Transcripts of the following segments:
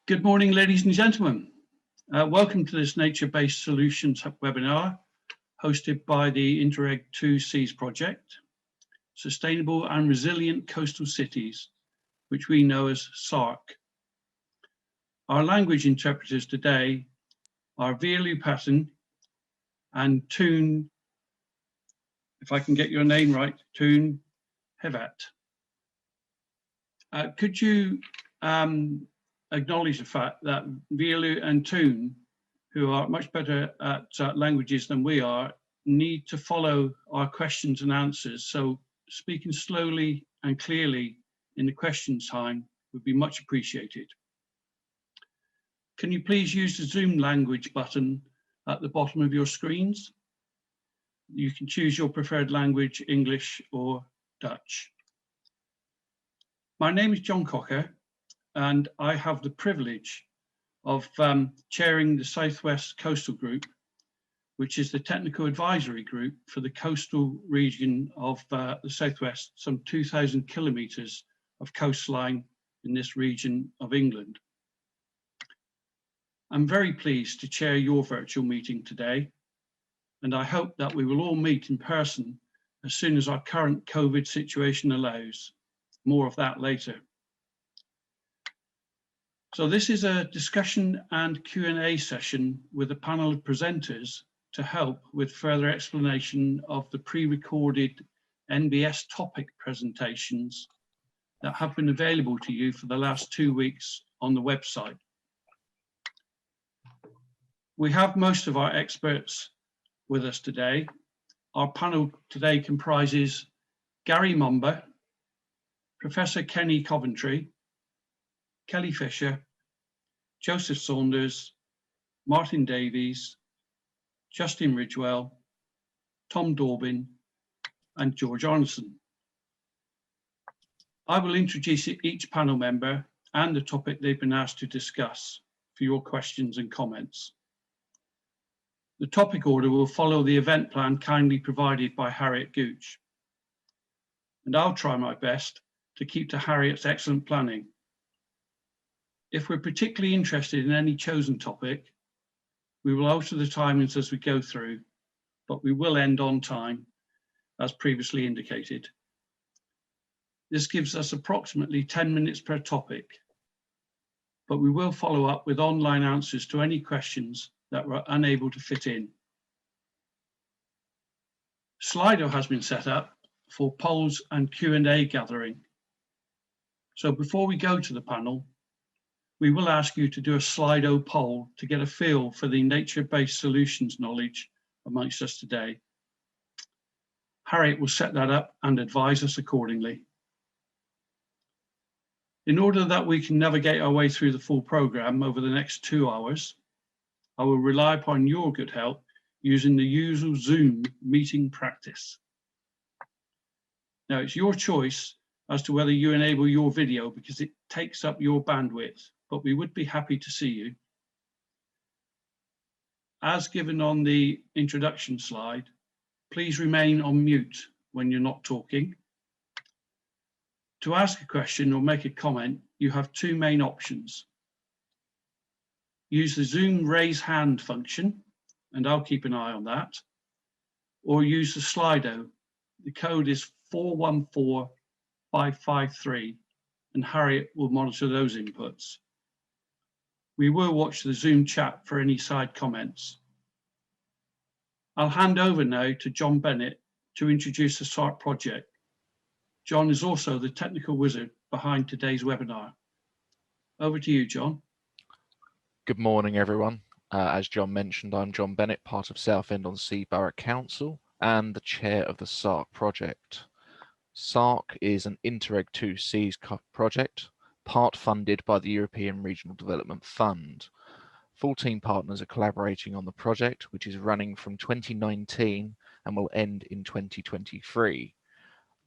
Good morning, ladies and gentlemen. Welcome to this Nature-Based Solutions webinar hosted by the Interreg 2 Seas project, Sustainable and Resilient Coastal Cities, which we know as SARCC. Our language interpreters today are Vielu Patton and Toon, if I can get your name right, Toon Hevat. Could you acknowledge the fact that Vielu and Toon, who are much better at languages than we are, need to follow our questions and answers. So speaking slowly and clearly in the question time would be much appreciated. Can you please use the Zoom language button at the bottom of your screens? You can choose your preferred language, English or Dutch. My name is John Cocker, and I have the privilege of chairing the Southwest Coastal Group, which is the technical advisory group for the coastal region of the Southwest, some 2,000 kilometres of coastline in this region of England. I'm very pleased to chair your virtual meeting today, and I hope that we will all meet in person as soon as our current COVID situation allows. More of that later. So this is a discussion and Q&A session with a panel of presenters to help with further explanation of the pre-recorded NBS topic presentations that have been available to you for the last 2 weeks on the website. We have most of our experts with us today. Our panel today comprises Gary Mumba, Professor Kenny Coventry, Kelly Fisher, Joseph Saunders, Martin Davies, Justin Ridgewell, Tom Dorbin, and George Arneson. I will introduce each panel member and the topic they've been asked to discuss for your questions and comments. The topic order will follow the event plan kindly provided by Harriet Gooch, and I'll try my best to keep to Harriet's excellent planning. If we're particularly interested in any chosen topic, we will alter the timings as we go through, but we will end on time, as previously indicated. This gives us approximately 10 minutes per topic, but we will follow up with online answers to any questions that were unable to fit in. Slido has been set up for polls and Q&A gathering. So before we go to the panel, we will ask you to do a Slido poll to get a feel for the nature-based solutions knowledge amongst us today. Harriet will set that up and advise us accordingly. In order that we can navigate our way through the full programme over the next 2 hours, I will rely upon your good help using the usual Zoom meeting practice. Now, it's your choice as to whether you enable your video because it takes up your bandwidth, but we would be happy to see you. As given on the introduction slide, please remain on mute when you're not talking. To ask a question or make a comment, you have 2 main options. Use the Zoom raise hand function, and I'll keep an eye on that, or use the Slido. The code is 414553, and Harriet will monitor those inputs. We will watch the Zoom chat for any side comments. I'll hand over now to John Bennett to introduce the SARCC project. John is also the technical wizard behind today's webinar. Over to you, John. Good morning, everyone. As John mentioned, I'm John Bennett, part of Southend-on-Sea Borough Council and the chair of the SARCC project. SARCC is an Interreg 2 Seas project, part funded by the European Regional Development Fund. 14 partners are collaborating on the project, which is running from 2019 and will end in 2023.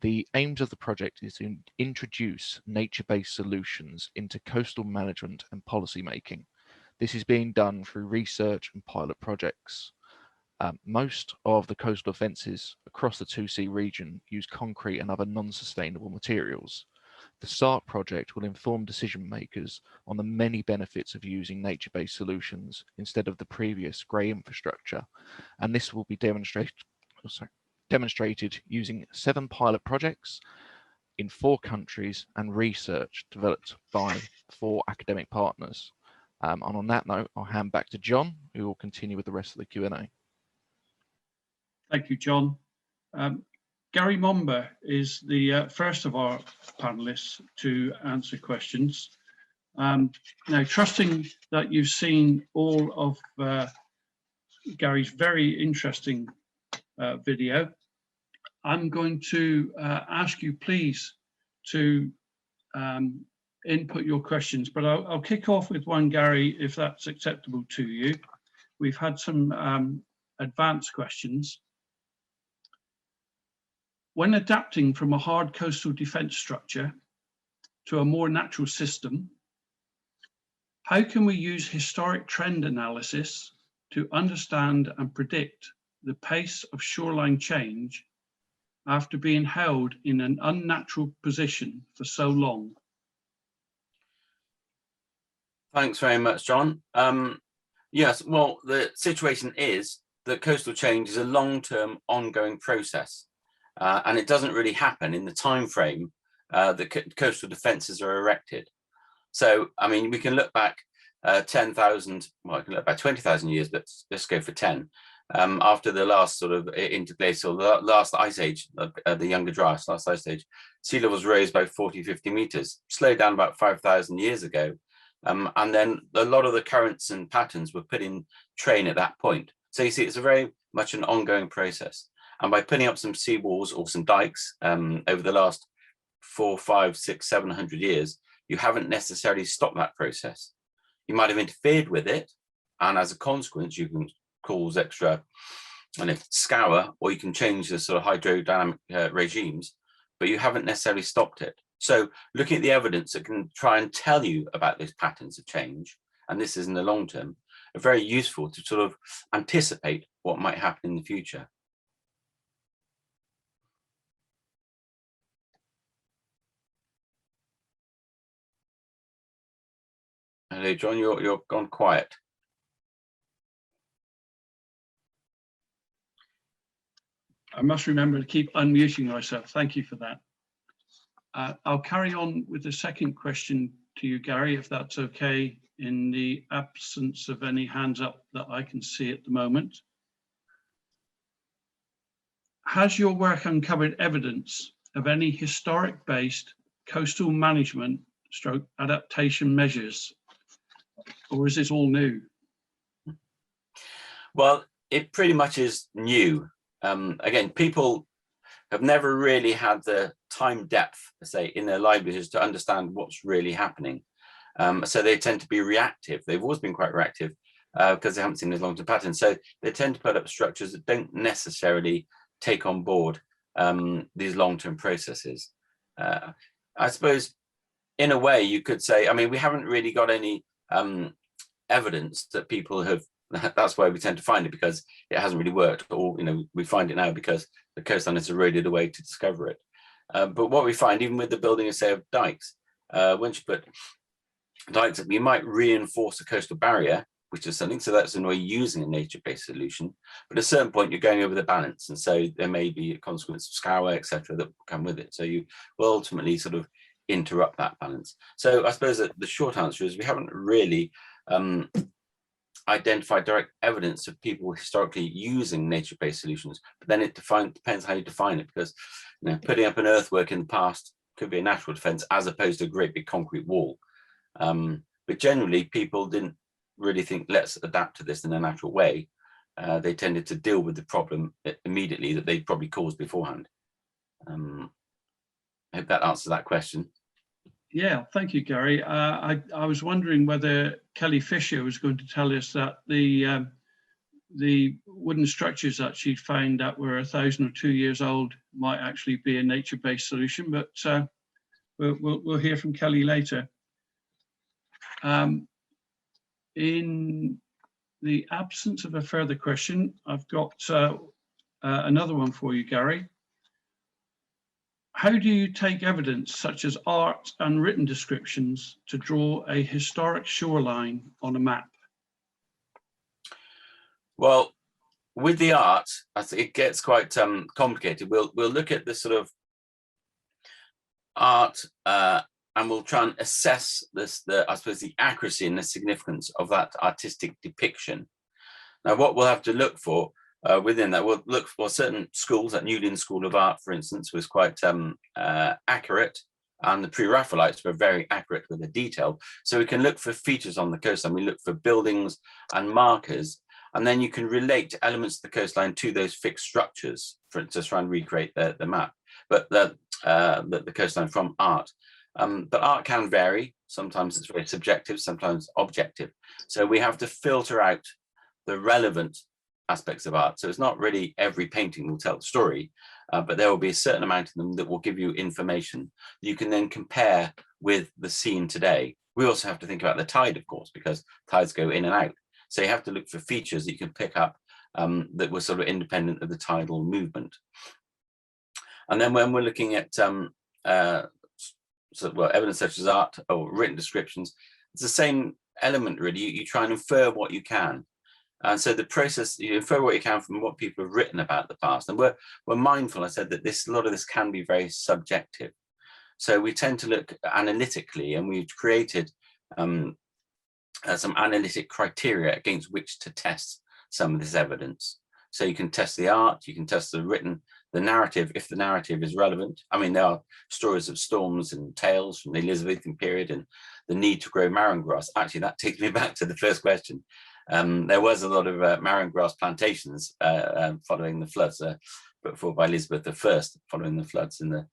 The aims of the project is to introduce nature-based solutions into coastal management and policy making. This is being done through research and pilot projects. Most of the coastal offences across the 2C region use concrete and other non-sustainable materials. The SARCC project will inform decision makers on the many benefits of using nature-based solutions instead of the previous grey infrastructure, and this will be demonstrated using 7 pilot projects in 4 countries and research developed by 4 academic partners. And on that note, I'll hand back to John, who will continue with the rest of the Q&A. Thank you, John. Gary Momber is the first of our panelists to answer questions. Now, trusting that you've seen all of Gary's very interesting video, I'm going to ask you please to input your questions, but I'll kick off with one, Gary, if that's acceptable to you. We've had some advanced questions. When adapting from a hard coastal defence structure to a more natural system, how can we use historic trend analysis to understand and predict the pace of shoreline change after being held in an unnatural position for so long? Thanks very much, John. Yes, well, the situation is that coastal change is a long-term ongoing process. And it doesn't really happen in the time frame that coastal defences are erected. So, I mean, we can look back 10,000, well, I can look back 20,000 years, but let's go for 10. After the last sort of interglacial, last ice age, the Younger Dryas, last ice age, sea levels rose by 40, 50 meters, slowed down about 5,000 years ago. And then a lot of the currents and patterns were put in train at that point. So you see, it's a very much an ongoing process. And by putting up some seawalls or some dikes over the last 400, 500, 600, 700 years, you haven't necessarily stopped that process. You might have interfered with it, and as a consequence, you can cause extra scour, or you can change the sort of hydrodynamic regimes, but you haven't necessarily stopped it. So looking at the evidence that can try and tell you about those patterns of change, and this is in the long term, are very useful to sort of anticipate what might happen in the future. Hello, John, you're gone quiet. I must remember to keep unmuting myself. Thank you for that. I'll carry on with the second question to you, Gary, if that's okay, in the absence of any hands up that I can see at the moment. Has your work uncovered evidence of any historic-based coastal management stroke adaptation measures, or is this all new? Well, it pretty much is new. Again, people have never really had the time depth, say, in their livelihoods to understand what's really happening. So they tend to be reactive. They've always been quite reactive because they haven't seen the long-term patterns. So they tend to put up structures that don't necessarily take on board these long-term processes. I suppose, in a way, you could say, I mean, we haven't really got any evidence that people have. That's why we tend to find it, because it hasn't really worked, or we find it now because the coastline has eroded away to discover it. But what we find, even with the building of, say, of dikes, once you put dikes up, you might reinforce a coastal barrier, which is something, so that's a way using a nature-based solution. But at a certain point, you're going over the balance, and so there may be a consequence of scour, etc., that come with it. So you will ultimately sort of interrupt that balance. So I suppose that the short answer is we haven't really identified direct evidence of people historically using nature-based solutions, but then it depends how you define it, because putting up an earthwork in the past could be a natural defense as opposed to a great big concrete wall. But generally, people didn't really think, let's adapt to this in a natural way. They tended to deal with the problem immediately that they probably caused beforehand. I hope that answers that question. Yeah, thank you, Gary. I was wondering whether Kelly Fisher was going to tell us that the wooden structures that she found that were 1,000 or 2 years old might actually be a nature-based solution, but we'll hear from Kelly later. In the absence of a further question, I've got another one for you, Gary. how do you take evidence such as art and written descriptions to draw a historic shoreline on a map? Well, with the art, I think it gets quite complicated. We'll look at the sort of art and we'll try and assess I suppose the accuracy and the significance of that artistic depiction. Now, what we'll have to look for within that, we'll look for certain schools. That Newlyn School of Art, for instance, was quite accurate, and the Pre-Raphaelites were very accurate with the detail. So we can look for features on the coastline. We look for buildings and markers, and then you can relate elements of the coastline to those fixed structures for to try and recreate the map, but the coastline from art. But art can vary. Sometimes it's very subjective, sometimes objective. So we have to filter out the relevant aspects of art. So it's not really every painting will tell the story, but there will be a certain amount of them that will give you information that you can then compare with the scene today. We also have to think about the tide, of course, because tides go in and out. So you have to look for features that you can pick up that were sort of independent of the tidal movement. And then when we're looking at evidence such as art or written descriptions, it's the same element really. You try and infer what you can. And so the process, you infer what you can from what people have written about the past. And we're mindful, I said, that a lot of this can be very subjective. So we tend to look analytically, and we've created some analytic criteria against which to test some of this evidence. So you can test the art, you can test the narrative, if the narrative is relevant. I mean, there are stories of storms and tales from the Elizabethan period and the need to grow marron grass. Actually, that takes me back to the first question. There was a lot of marron grass plantations following the floods, put forward by Elizabeth I following the floods in the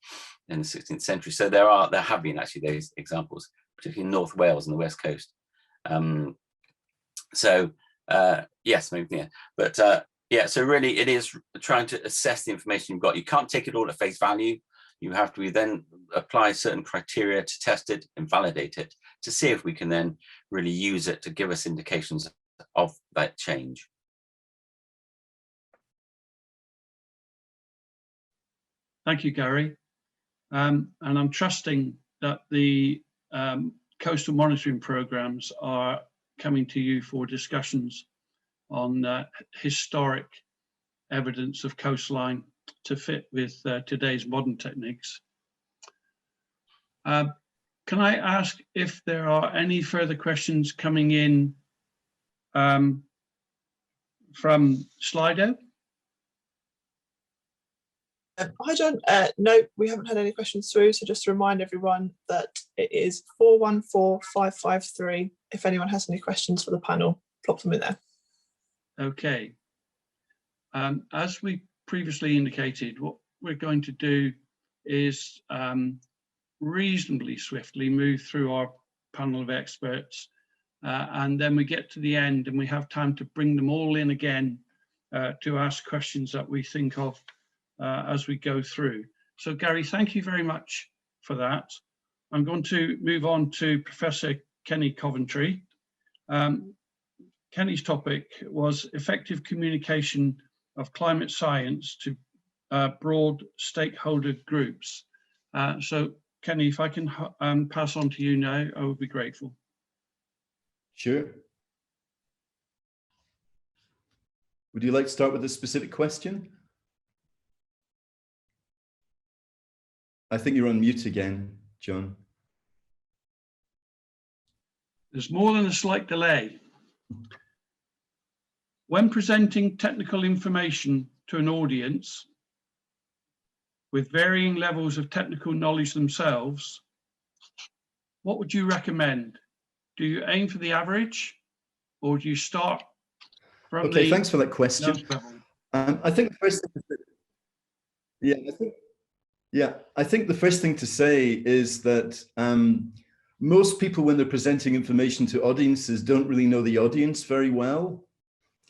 16th century. So there have been actually those examples, particularly in North Wales and the West Coast. Yes, maybe, yeah. But yeah, so really it is trying to assess the information you've got. You can't take it all at face value. You have to then apply certain criteria to test it and validate it to see if we can then really use it to give us indications of that change. Thank you, Gary. And I'm trusting that the coastal monitoring programs are coming to you for discussions on historic evidence of coastline to fit with today's modern techniques. Can I ask if there are any further questions coming in from Slido? Hi, John. No, we haven't had any questions through. So just to remind everyone that it is 414553. If anyone has any questions for the panel, plop them in there. Okay. As we previously indicated, what we're going to do is reasonably swiftly move through our panel of experts, and then we get to the end and we have time to bring them all in again to ask questions that we think of as we go through. So Gary, thank you very much for that. I'm going to move on to Professor Kenny Coventry. Kenny's topic was effective communication of climate science to broad stakeholder groups. So Kenny, if I can pass on to you now, I would be grateful. Sure. Would you like to start with a specific question? I think you're on mute again, John. There's more than a slight delay. When presenting technical information to an audience with varying levels of technical knowledge themselves, what would you recommend? Do you aim for the average, or do you start from Okay, thanks for that question. I think the first thing to say, I think the first thing to say is that most people, when they're presenting information to audiences, don't really know the audience very well.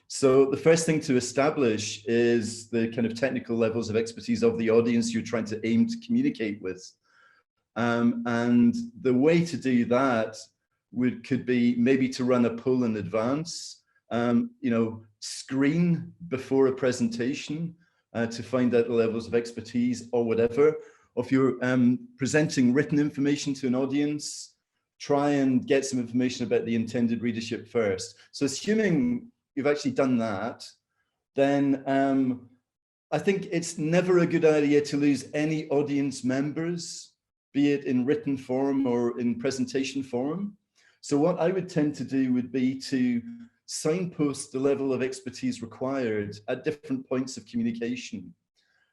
So the first thing to establish is the kind of technical levels of expertise of the audience you're trying to aim to communicate with. And the way to do that could be maybe to run a poll in advance, screen before a presentation to find out the levels of expertise or whatever, if you're presenting written information to an audience, try and get some information about the intended readership first. So assuming you've actually done that, then I think it's never a good idea to lose any audience members, be it in written form or in presentation form. So what I would tend to do would be to signpost the level of expertise required at different points of communication.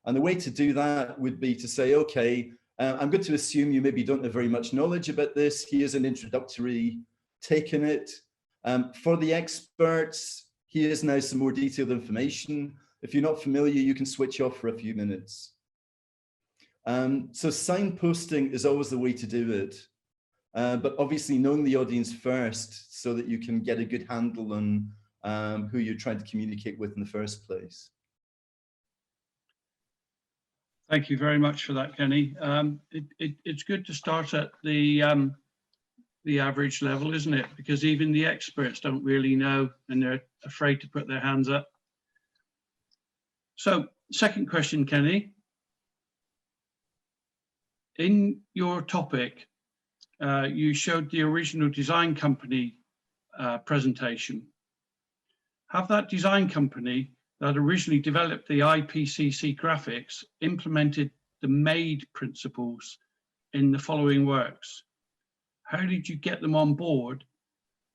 And the way to do that would be to say, okay, I'm going to assume you maybe don't have very much knowledge about this. Here's an introductory take on it. For the experts, here's now some more detailed information. If you're not familiar, you can switch off for a few minutes. So signposting is always the way to do it. But obviously knowing the audience first so that you can get a good handle on who you're trying to communicate with in the first place. Thank you very much for that, Kenny. It's good to start at the average level, isn't it? Because even the experts don't really know and they're afraid to put their hands up. So, second question, Kenny. In your topic, you showed the original design company presentation. Have that design company that originally developed the IPCC graphics implemented the MADE principles in the following works? How did you get them on board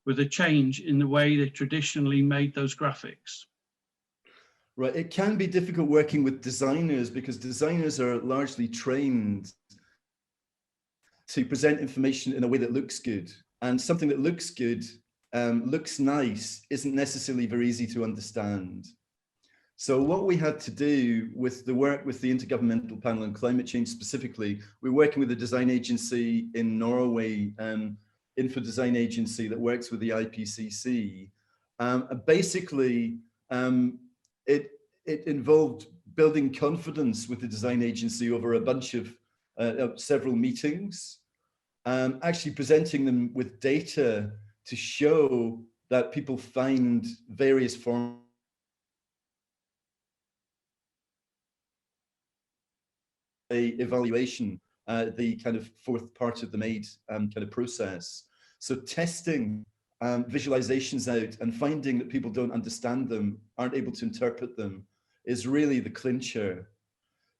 with a change in the way they traditionally made those graphics? Right, it can be difficult working with designers because designers are largely trained to present information in a way that looks good. And something that looks good, looks nice, isn't necessarily very easy to understand. So what we had to do with the work with the Intergovernmental Panel on Climate Change specifically, we're working with a design agency in Norway, Info Design Agency that works with the IPCC. Basically, it involved building confidence with the design agency over a bunch of several meetings, actually presenting them with data to show that people find various forms evaluation, the kind of fourth part of the MADE kind of process. So testing visualizations out and finding that people don't understand them, aren't able to interpret them, is really the clincher.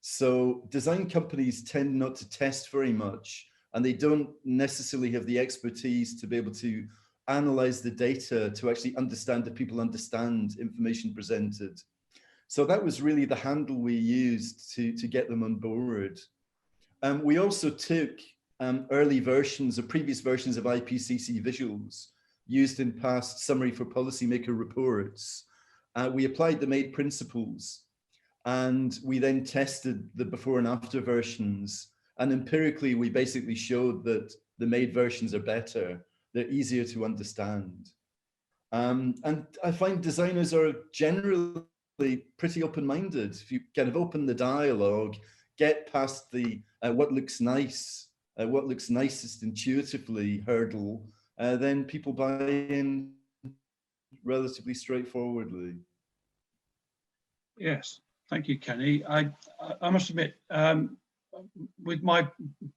So design companies tend not to test very much, and they don't necessarily have the expertise to be able to analyze the data to actually understand that people understand information presented. So that was really the handle we used to get them on board. We also took early versions or previous versions of IPCC visuals used in past summary for policymaker reports. We applied the MADE principles, and we then tested the before and after versions. And empirically, we basically showed that the MADE versions are better. They're easier to understand. And I find designers are generally pretty open-minded. If you kind of open the dialogue, get past the what looks nice, what looks nicest intuitively hurdle, then people buy in relatively straightforwardly. Yes, thank you, Kenny. I must admit, with my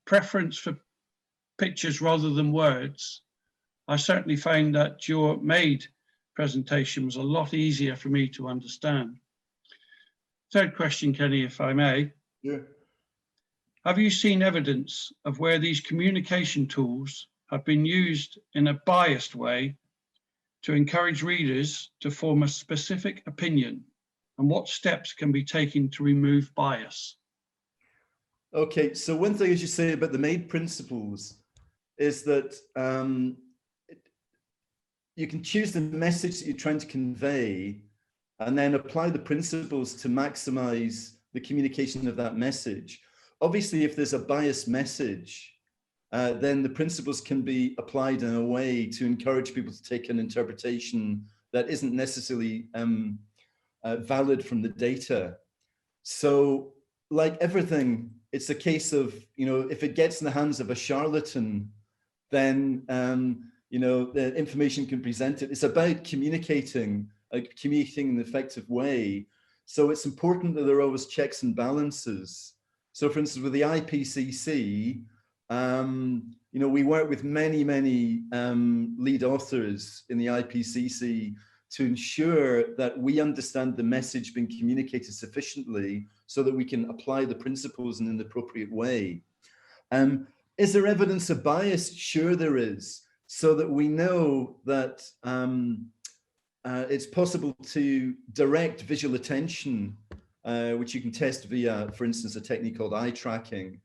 preference for pictures rather than words, I certainly found that your MADE presentation was a lot easier for me to understand. Third question, Kenny, if I may. Yeah. Have you seen evidence of where these communication tools have been used in a biased way to encourage readers to form a specific opinion, and what steps can be taken to remove bias? Okay, so one thing as you say about the MADE principles is that you can choose the message that you're trying to convey and then apply the principles to maximize the communication of that message. Obviously, if there's a biased message, then the principles can be applied in a way to encourage people to take an interpretation that isn't necessarily valid from the data. So like everything, it's a case of, you know, if it gets in the hands of a charlatan, then, you know, the information can present it. It's about communicating in an effective way. So it's important that there are always checks and balances. So for instance, with the IPCC, you know, we work with many lead authors in the IPCC to ensure that we understand the message being communicated sufficiently so that we can apply the principles in an appropriate way. Is there evidence of bias? Sure there is, so that we know that it's possible to direct visual attention, which you can test via, for instance, a technique called eye tracking.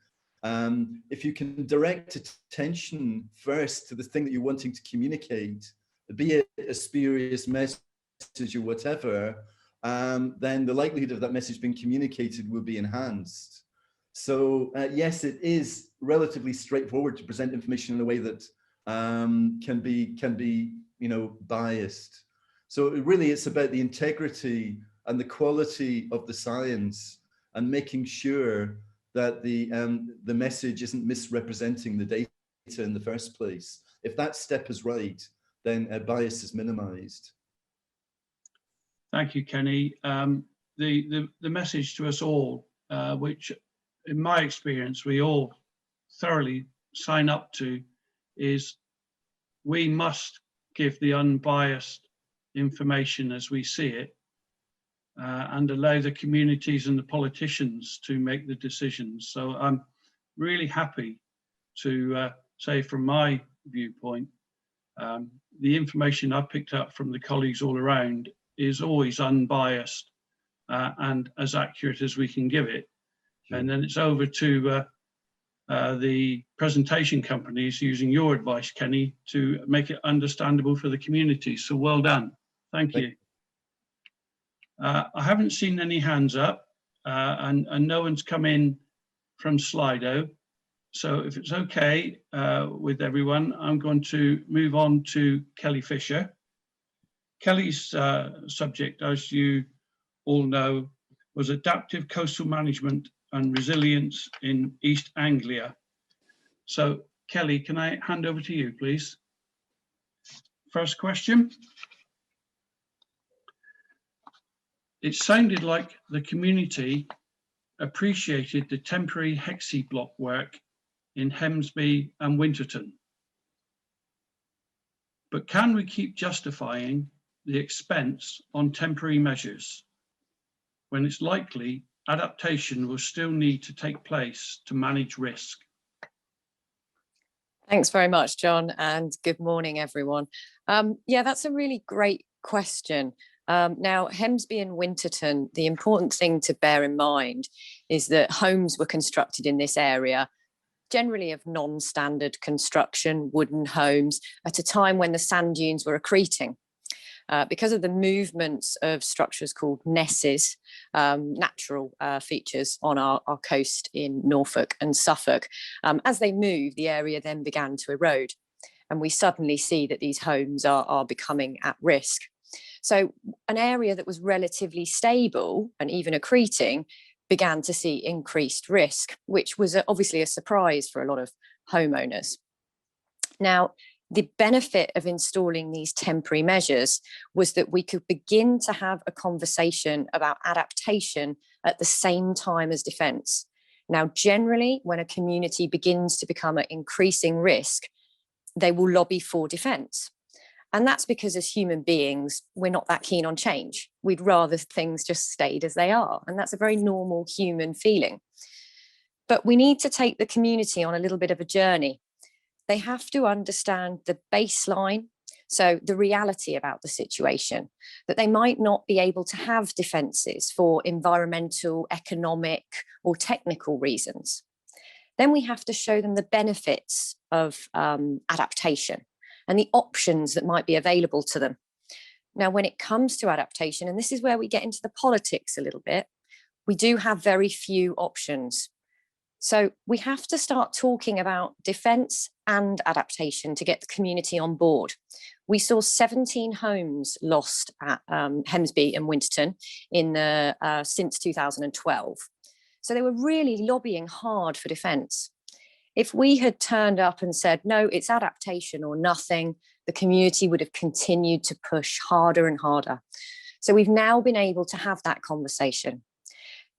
If you can direct attention first to the thing that you're wanting to communicate, be it a spurious message or whatever, then the likelihood of that message being communicated will be enhanced. So yes, it is relatively straightforward to present information in a way that can be, you know, biased. So really, it's about the integrity and the quality of the science and making sure that the message isn't misrepresenting the data in the first place. If that step is right, then bias is minimized. Thank you, Kenny. The message to us all, which in my experience, we all thoroughly sign up to, is we must give the unbiased information as we see it, and allow the communities and the politicians to make the decisions. So I'm really happy to say from my viewpoint, the information I've picked up from the colleagues all around is always unbiased and as accurate as we can give it. Sure. And then it's over to the presentation companies, using your advice, Kenny, to make it understandable for the community. So well done. Thank you. I haven't seen any hands up, and no one's come in from Slido. So if it's okay with everyone, I'm going to move on to Kelly Fisher. Kelly's subject, as you all know, was adaptive coastal management and resilience in East Anglia. So Kelly, can I hand over to you, please? First question. It sounded like the community appreciated the temporary hexi block work in Hemsby and Winterton. But can we keep justifying the expense on temporary measures when it's likely adaptation will still need to take place to manage risk? Thanks very much, John, and good morning, everyone. Yeah, that's a really great question. Now, Hemsby and Winterton, the important thing to bear in mind is that homes were constructed in this area, generally of non-standard construction, wooden homes, at a time when the sand dunes were accreting. Because of the movements of structures called nesses, natural features on our coast in Norfolk and Suffolk, as they move, the area then began to erode. And we suddenly see that these homes are becoming at risk. So an area that was relatively stable and even accreting began to see increased risk, which was obviously a surprise for a lot of homeowners. Now, the benefit of installing these temporary measures was that we could begin to have a conversation about adaptation at the same time as defence. Now, generally, when a community begins to become at increasing risk, they will lobby for defence. And that's because as human beings, we're not that keen on change. We'd rather things just stayed as they are. And that's a very normal human feeling. But we need to take the community on a little bit of a journey. They have to understand the baseline, so the reality about the situation, that they might not be able to have defences for environmental, economic, or technical reasons. Then we have to show them the benefits of adaptation and the options that might be available to them. Now, when it comes to adaptation, and this is where we get into the politics a little bit, we do have very few options. So we have to start talking about defence and adaptation to get the community on board. We saw 17 homes lost at Hemsby and Winterton since 2012. So they were really lobbying hard for defence. If we had turned up and said, no, it's adaptation or nothing, the community would have continued to push harder and harder. So we've now been able to have that conversation.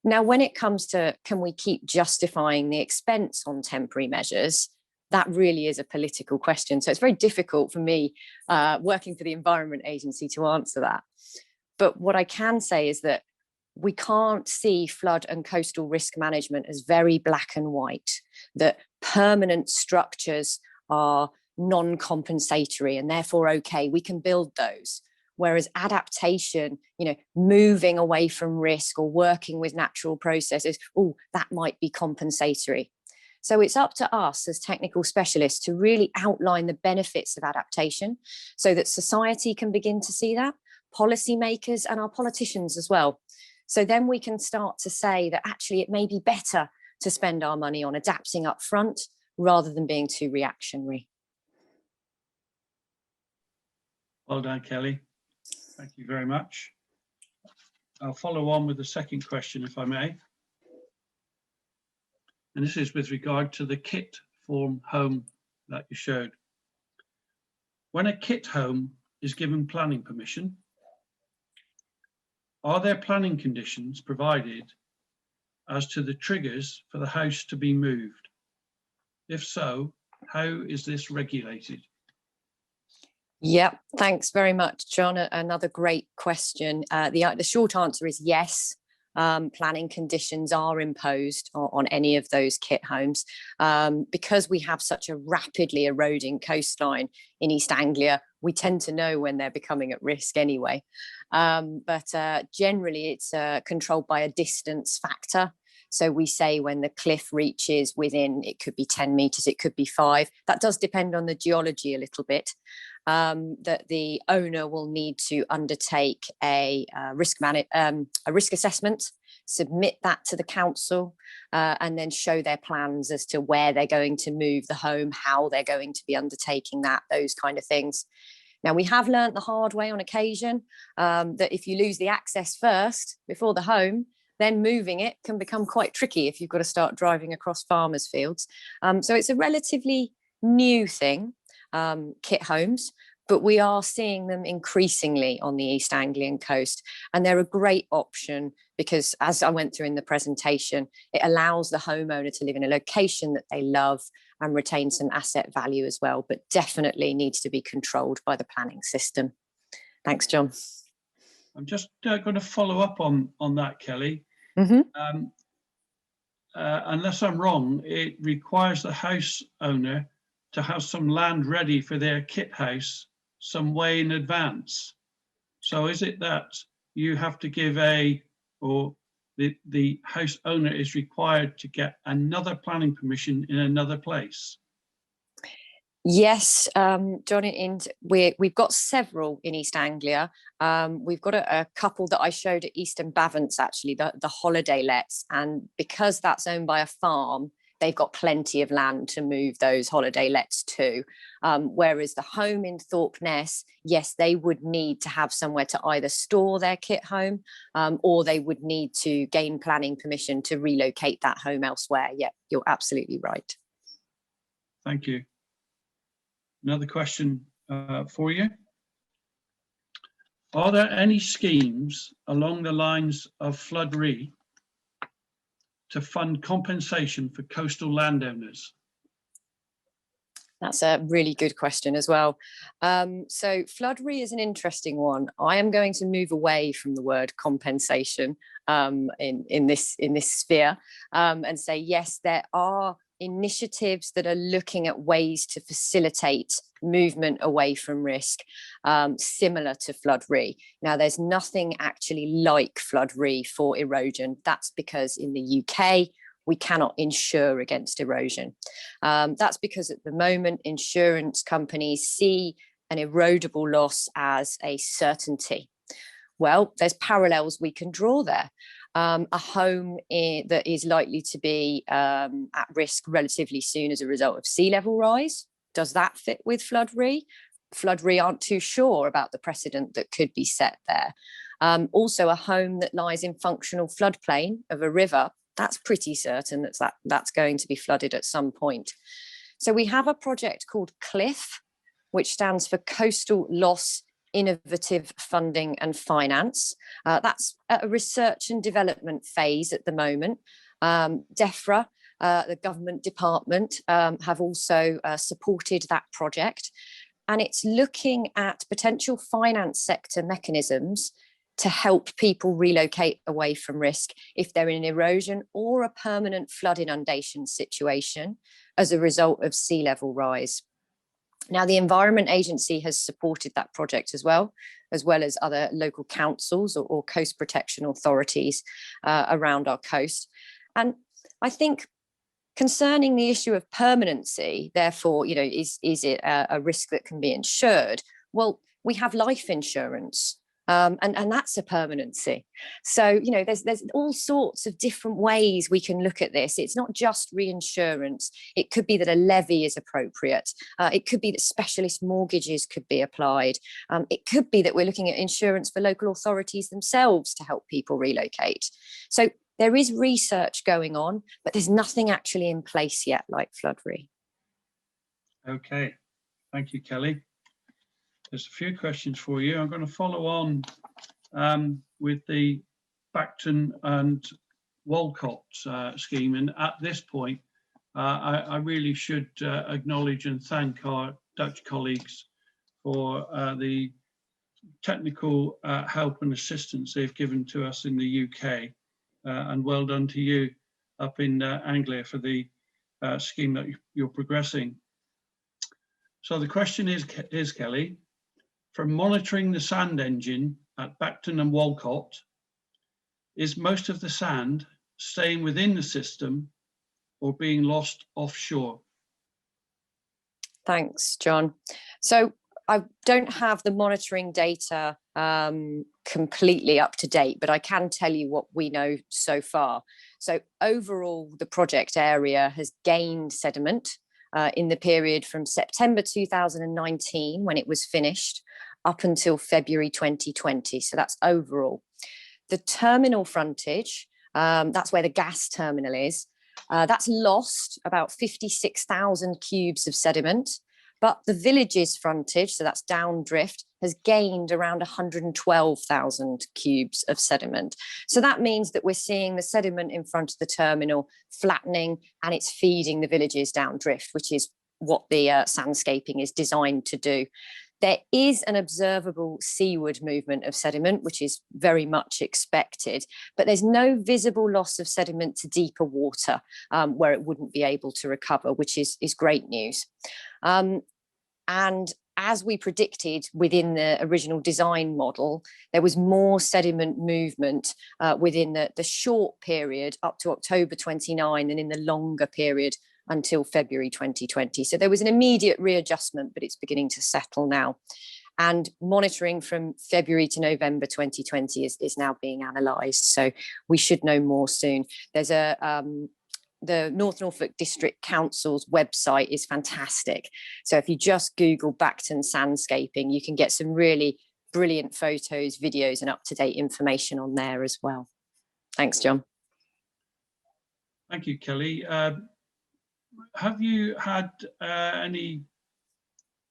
Now, when it comes to can we keep justifying the expense on temporary measures, that really is a political question. So it's very difficult for me working for the Environment Agency to answer that. But what I can say is that we can't see flood and coastal risk management as very black and white, that permanent structures are non-compensatory and therefore okay, we can build those. Whereas adaptation, moving away from risk or working with natural processes, that might be compensatory. So it's up to us as technical specialists to really outline the benefits of adaptation so that society can begin to see that, policymakers and our politicians as well. So then we can start to say that actually it may be better to spend our money on adapting up front rather than being too reactionary. Well done, Kelly. Thank you very much. I'll follow on with the second question, if I may. And this is with regard to the kit form home that you showed. When a kit home is given planning permission, are there planning conditions provided as to the triggers for the house to be moved? If so, how is this regulated? Yep, thanks very much, John. Another great question. The short answer is yes. Planning conditions are imposed on any of those kit homes because we have such a rapidly eroding coastline in East Anglia. We tend to know when they're becoming at risk anyway. But generally, it's controlled by a distance factor. So we say when the cliff reaches within, it could be 10 metres, it could be 5. That does depend on the geology a little bit. That the owner will need to undertake a risk assessment, submit that to the council, and then show their plans as to where they're going to move the home, how they're going to be undertaking that, those kind of things. Now, we have learnt the hard way on occasion that if you lose the access first before the home, then moving it can become quite tricky if you've got to start driving across farmers' fields. So it's a relatively new thing, kit homes, but we are seeing them increasingly on the East Anglian coast. And they're a great option because, as I went through in the presentation, it allows the homeowner to live in a location that they love and retain some asset value as well, but definitely needs to be controlled by the planning system. Thanks, John. I'm just going to follow up on that, Kelly. Mm-hmm. Unless I'm wrong, it requires the house owner to have some land ready for their kit house some way in advance. So is it that you have to give the house owner is required to get another planning permission in another place? Yes, John, we've got several in East Anglia. We've got a couple that I showed at Eastern Bavance, actually, the holiday lets. And because that's owned by a farm, they've got plenty of land to move those holiday lets to. Whereas the home in Thorpe Ness, yes, they would need to have somewhere to either store their kit home or they would need to gain planning permission to relocate that home elsewhere. Yeah, you're absolutely right. Thank you. Another question for you. Are there any schemes along the lines of Flood Re to fund compensation for coastal landowners? That's a really good question as well. So Flood Re is an interesting one. I am going to move away from the word compensation in this sphere and say, yes, there are initiatives that are looking at ways to facilitate movement away from risk, similar to Flood Re. Now, there's nothing actually like Flood Re for erosion. That's because in the UK, we cannot insure against erosion. That's because at the moment, insurance companies see an erodible loss as a certainty. Well, there's parallels we can draw there. A home that is likely to be at risk relatively soon as a result of sea level rise. Does that fit with Flood Re? Flood Re aren't too sure about the precedent that could be set there. Also, a home that lies in functional floodplain of a river, that's pretty certain that's going to be flooded at some point. So we have a project called CLIFF, which stands for Coastal Loss innovative funding and finance. That's at a research and development phase at the moment. DEFRA, the government department, have also supported that project. And it's looking at potential finance sector mechanisms to help people relocate away from risk if they're in an erosion or a permanent flood inundation situation as a result of sea level rise. Now, the Environment Agency has supported that project as well as other local councils or coast protection authorities around our coast. And I think concerning the issue of permanency, therefore, is it a risk that can be insured? Well, we have life insurance. And that's a permanency. So, there's all sorts of different ways we can look at this. It's not just reinsurance. It could be that a levy is appropriate. It could be that specialist mortgages could be applied. It could be that we're looking at insurance for local authorities themselves to help people relocate. So there is research going on, but there's nothing actually in place yet like Flood Re. Okay, thank you, Kelly. There's a few questions for you. I'm going to follow on with the Bacton and Walcott scheme. And at this point, I really should acknowledge and thank our Dutch colleagues for the technical help and assistance they've given to us in the UK. And well done to you up in Anglia for the scheme that you're progressing. So the question is, Kelly, from monitoring the sand engine at Bacton and Walcott, is most of the sand staying within the system or being lost offshore? Thanks, John. So I don't have the monitoring data completely up to date, but I can tell you what we know so far. So overall, the project area has gained sediment in the period from September 2019, when it was finished, up until February 2020. So that's overall. The terminal frontage, that's where the gas terminal is, that's lost about 56,000 cubes of sediment. But the village's frontage, so that's downdrift, has gained around 112,000 cubes of sediment. So that means that we're seeing the sediment in front of the terminal flattening, and it's feeding the villages downdrift, which is what the sandscaping is designed to do. There is an observable seaward movement of sediment, which is very much expected, but there's no visible loss of sediment to deeper water where it wouldn't be able to recover, which is great news. And as we predicted within the original design model, there was more sediment movement within the short period up to October 29 than in the longer period until February 2020. So there was an immediate readjustment, but it's beginning to settle now. And monitoring from February to November 2020 is now being analysed. So we should know more soon. There's the North Norfolk District Council's website is fantastic. So if you just Google Bacton sandscaping, you can get some really brilliant photos, videos, and up-to-date information on there as well. Thanks, John. Thank you, Kelly. Have you had any,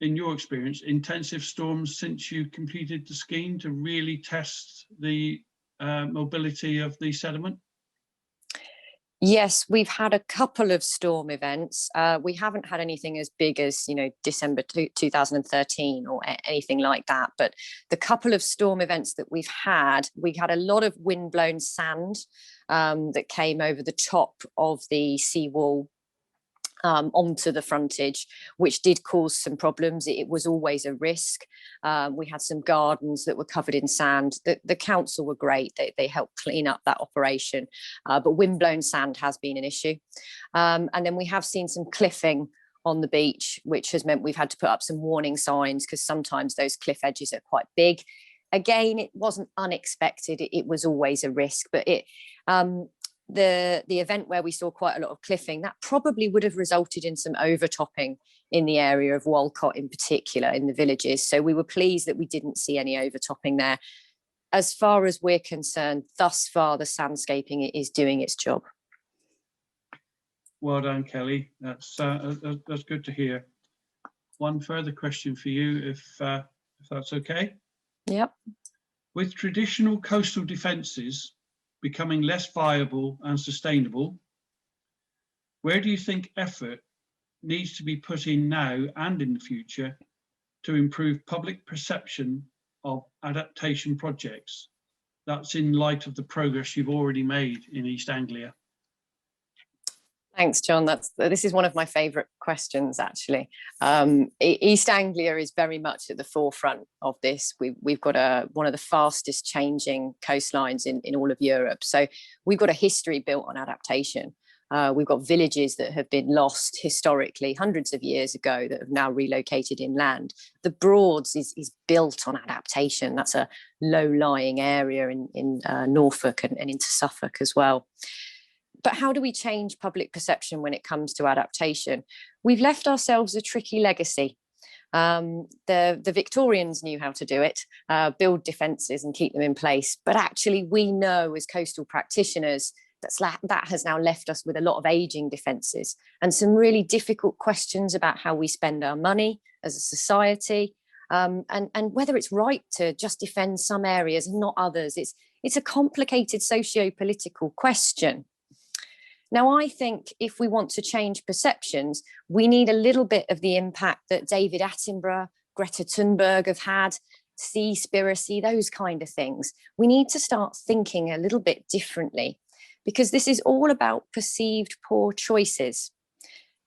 in your experience, intensive storms since you completed the scheme to really test the mobility of the sediment? Yes, we've had a couple of storm events. We haven't had anything as big as, December 2013 or anything like that. But the couple of storm events that we had a lot of wind-blown sand that came over the top of the seawall onto the frontage, which did cause some problems. It was always a risk. We had some gardens that were covered in sand. The council were great. They helped clean up that operation, but wind-blown sand has been an issue. And then we have seen some cliffing on the beach, which has meant we've had to put up some warning signs because sometimes those cliff edges are quite big. Again, it wasn't unexpected. It was always a risk, but the event where we saw quite a lot of cliffing, that probably would have resulted in some overtopping in the area of Walcott in particular, in the villages. So we were pleased that we didn't see any overtopping there. As far as we're concerned, thus far, the sandscaping is doing its job. Well done, Kelly. That's good to hear. One further question for you, if that's okay. Yep. With traditional coastal defences becoming less viable and sustainable, where do you think effort needs to be put in now and in the future to improve public perception of adaptation projects? That's in light of the progress you've already made in East Anglia. Thanks, John. This is one of my favourite questions, actually. East Anglia is very much at the forefront of this. We've got one of the fastest changing coastlines in all of Europe. So we've got a history built on adaptation. We've got villages that have been lost historically hundreds of years ago that have now relocated inland. The Broads is built on adaptation. That's a low-lying area in Norfolk and into Suffolk as well. But how do we change public perception when it comes to adaptation? We've left ourselves a tricky legacy. The Victorians knew how to do it, build defences and keep them in place. But actually, we know as coastal practitioners that has now left us with a lot of ageing defences and some really difficult questions about how we spend our money as a society, and whether it's right to just defend some areas and not others. It's a complicated socio-political question. Now, I think if we want to change perceptions, we need a little bit of the impact that David Attenborough, Greta Thunberg have had, Seaspiracy, those kind of things. We need to start thinking a little bit differently, because this is all about perceived poor choices.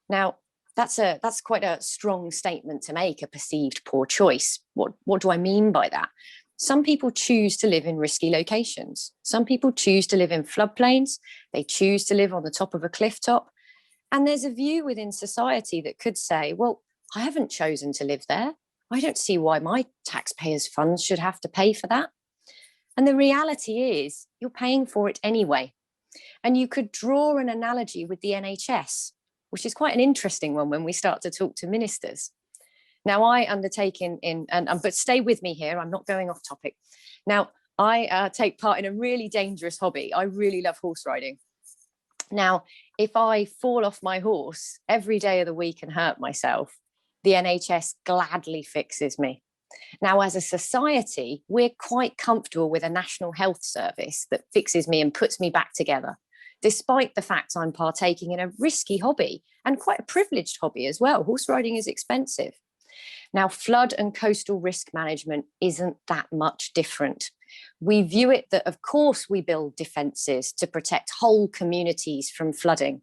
Now, that's quite a strong statement to make, a perceived poor choice. What do I mean by that? Some people choose to live in risky locations. Some people choose to live in floodplains. They choose to live on the top of a cliff top. And there's a view within society that could say, well, I haven't chosen to live there. I don't see why my taxpayers' funds should have to pay for that. And the reality is you're paying for it anyway. And you could draw an analogy with the NHS, which is quite an interesting one when we start to talk to ministers. Now, I undertake but stay with me here, I'm not going off topic. Now, I take part in a really dangerous hobby. I really love horse riding. Now, if I fall off my horse every day of the week and hurt myself, the NHS gladly fixes me. Now, as a society, we're quite comfortable with a National Health Service that fixes me and puts me back together, despite the fact I'm partaking in a risky hobby and quite a privileged hobby as well. Horse riding is expensive. Now, flood and coastal risk management isn't that much different. We view it that, of course, we build defences to protect whole communities from flooding.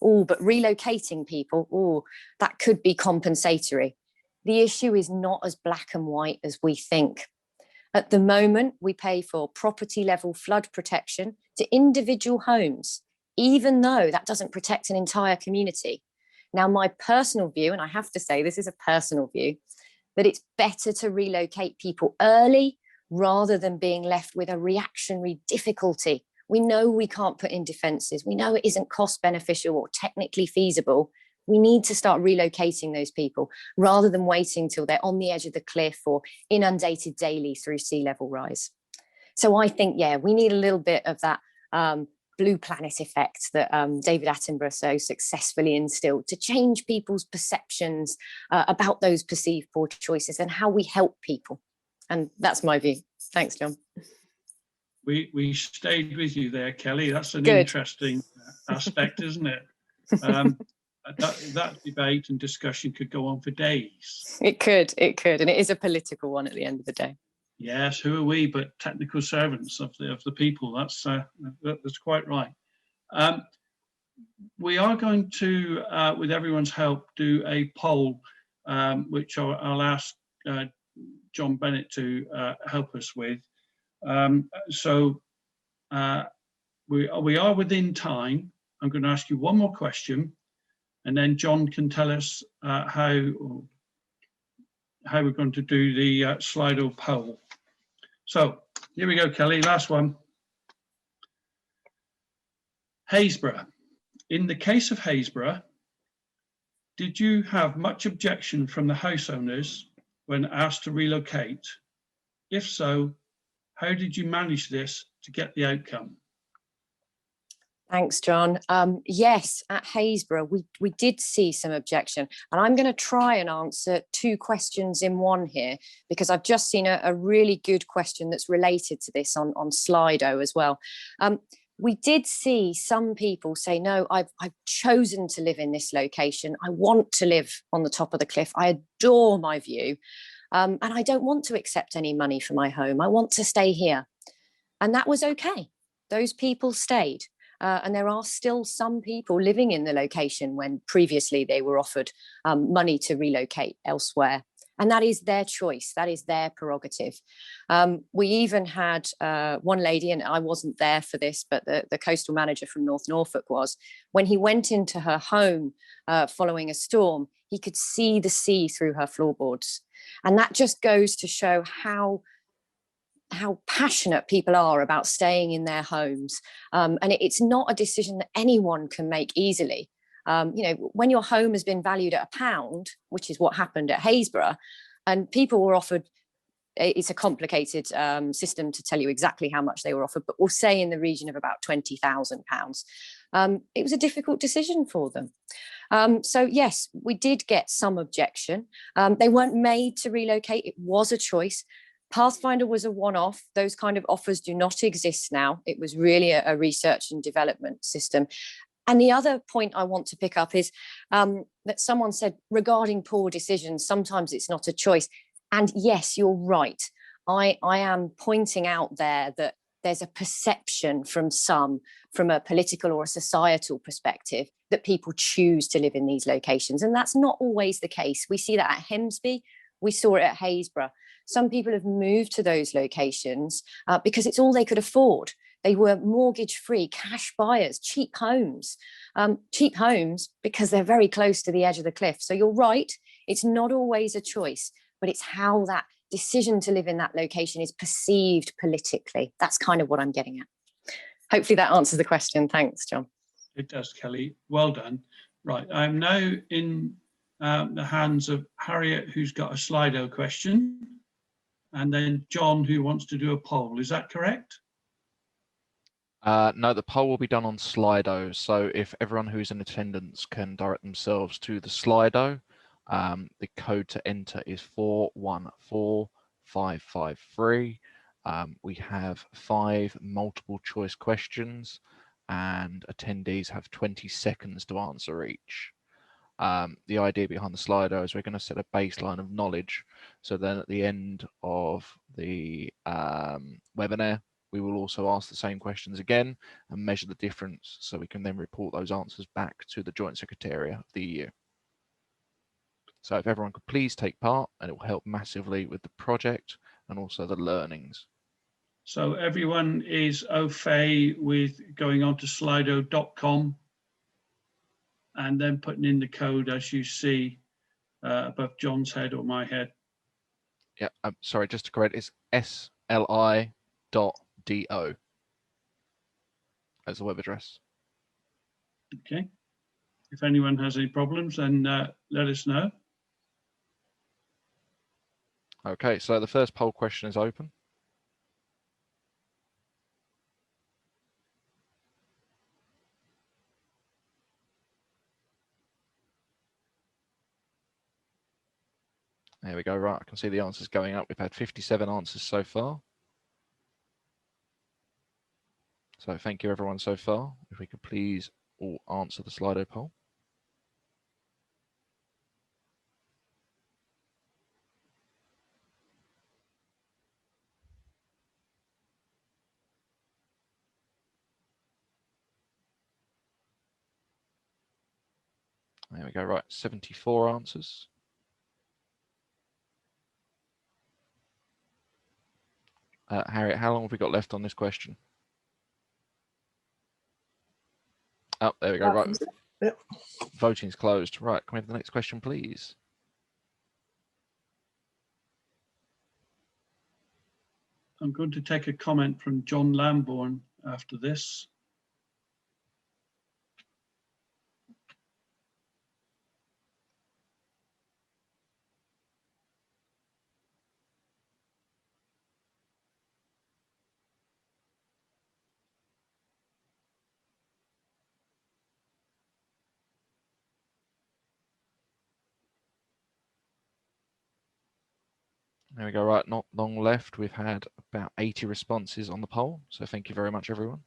But relocating people, that could be compensatory. The issue is not as black and white as we think. At the moment, we pay for property level flood protection to individual homes, even though that doesn't protect an entire community. Now, my personal view, and I have to say this is a personal view, that it's better to relocate people early rather than being left with a reactionary difficulty. We know we can't put in defences. We know it isn't cost beneficial or technically feasible. We need to start relocating those people rather than waiting till they're on the edge of the cliff or inundated daily through sea level rise. So I think, we need a little bit of that blue planet effect that David Attenborough so successfully instilled to change people's perceptions about those perceived poor choices and how we help people. And that's my view. Thanks, John. We stayed with you there, Kelly. That's an Good. Interesting aspect, isn't it? That debate and discussion could go on for days. It could, and it is a political one at the end of the day. Yes, who are we but technical servants of the people? That's quite right. We are going to, with everyone's help, do a poll, which I'll ask John Bennett to help us with. So we are within time. I'm going to ask you one more question, and then John can tell us how we're going to do the Slido poll. So here we go, Kelly, last one. Haysborough. In the case of Haysborough, did you have much objection from the house owners when asked to relocate? If so, how did you manage this to get the outcome? Thanks, John. Yes, at Haysborough, we did see some objection. And I'm going to try and answer two questions in one here, because I've just seen a really good question that's related to this on Slido as well. We did see some people say, no, I've chosen to live in this location. I want to live on the top of the cliff. I adore my view. And I don't want to accept any money for my home. I want to stay here. And that was okay. Those people stayed. And there are still some people living in the location when previously they were offered money to relocate elsewhere. And that is their choice. That is their prerogative. We even had one lady, and I wasn't there for this, but the coastal manager from North Norfolk was. When he went into her home following a storm, he could see the sea through her floorboards. And that just goes to show how passionate people are about staying in their homes. And it's not a decision that anyone can make easily. When your home has been valued at £1, which is what happened at Haysborough, and people were offered, it's a complicated system to tell you exactly how much they were offered, but we'll say in the region of about £20,000. It was a difficult decision for them. So yes, we did get some objection. They weren't made to relocate. It was a choice. Pathfinder was a one-off. Those kind of offers do not exist now. It was really a research and development system. And the other point I want to pick up is that someone said regarding poor decisions, sometimes it's not a choice. And yes, you're right. I am pointing out there that there's a perception from some, from a political or a societal perspective, that people choose to live in these locations. And that's not always the case. We see that at Hemsby. We saw it at Haysborough. Some people have moved to those locations because it's all they could afford. They were mortgage-free, cash buyers, cheap homes because they're very close to the edge of the cliff. So you're right, it's not always a choice, but it's how that decision to live in that location is perceived politically. That's kind of what I'm getting at. Hopefully that answers the question. Thanks, John. It does, Kelly. Well done. Right, I'm now in the hands of Harriet, who's got a Slido question, and then John, who wants to do a poll. Is that correct? No, the poll will be done on Slido. So if everyone who's in attendance can direct themselves to the Slido, the code to enter is 414553. We have 5 multiple choice questions, and attendees have 20 seconds to answer each. The idea behind the Slido is we're going to set a baseline of knowledge. So then at the end of the webinar, we will also ask the same questions again and measure the difference, so we can then report those answers back to the Joint Secretariat of the EU. So if everyone could please take part, and it will help massively with the project and also the learnings. So everyone is au fait with going on to slido.com and then putting in the code as you see above John's head or my head. Yeah, I'm sorry, just to correct, it's sli.do as the web address. Okay. If anyone has any problems, then let us know. Okay, so the first poll question is open. There we go. Right, I can see the answers going up. We've had 57 answers so far. So thank you everyone so far. If we could please all answer the Slido poll. There we go. Right, 74 answers. Harriet, how long have we got left on this question? Oh, there we go. Right. Yep. Voting's closed. Right, can we have the next question, please? I'm going to take a comment from John Lambourne after this. There we go, right, not long left. We've had about 80 responses on the poll, so thank you very much, everyone.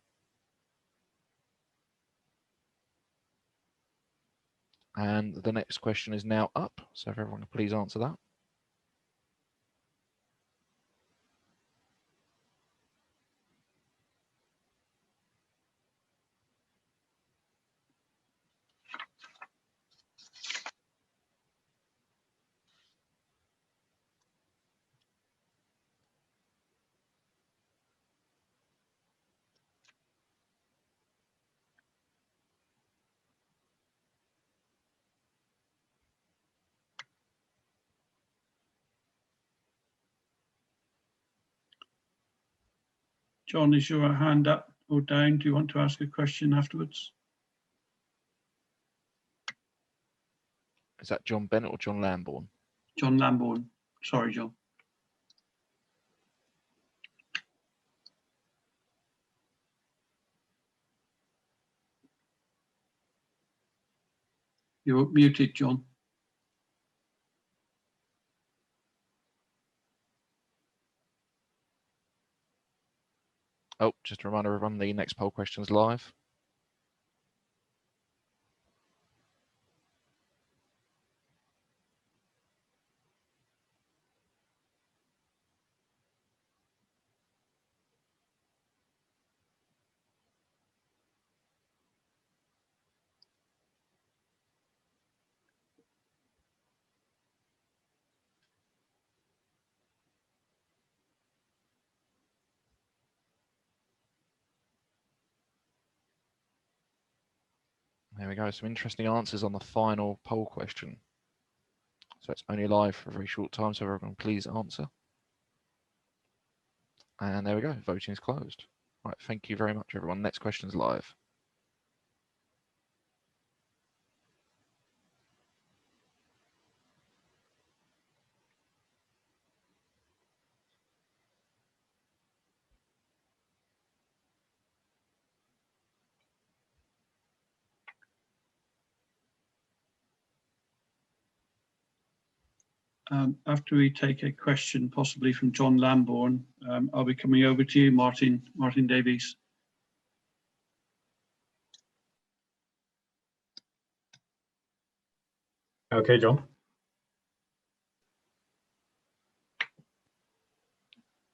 And the next question is now up, so if everyone can please answer that. John, is your hand up or down? Do you want to ask a question afterwards? Is that John Bennett or John Lambourne? John Lambourne. Sorry, John. You're muted, John. Oh, just a reminder, everyone, the next poll question is live. There we go, some interesting answers on the final poll question. So it's only live for a very short time, so everyone please answer. And there we go, voting is closed. Right, thank you very much, everyone. Next question is live. After we take a question, possibly from John Lambourne, I'll be coming over to you, Martin Davies. Okay, John.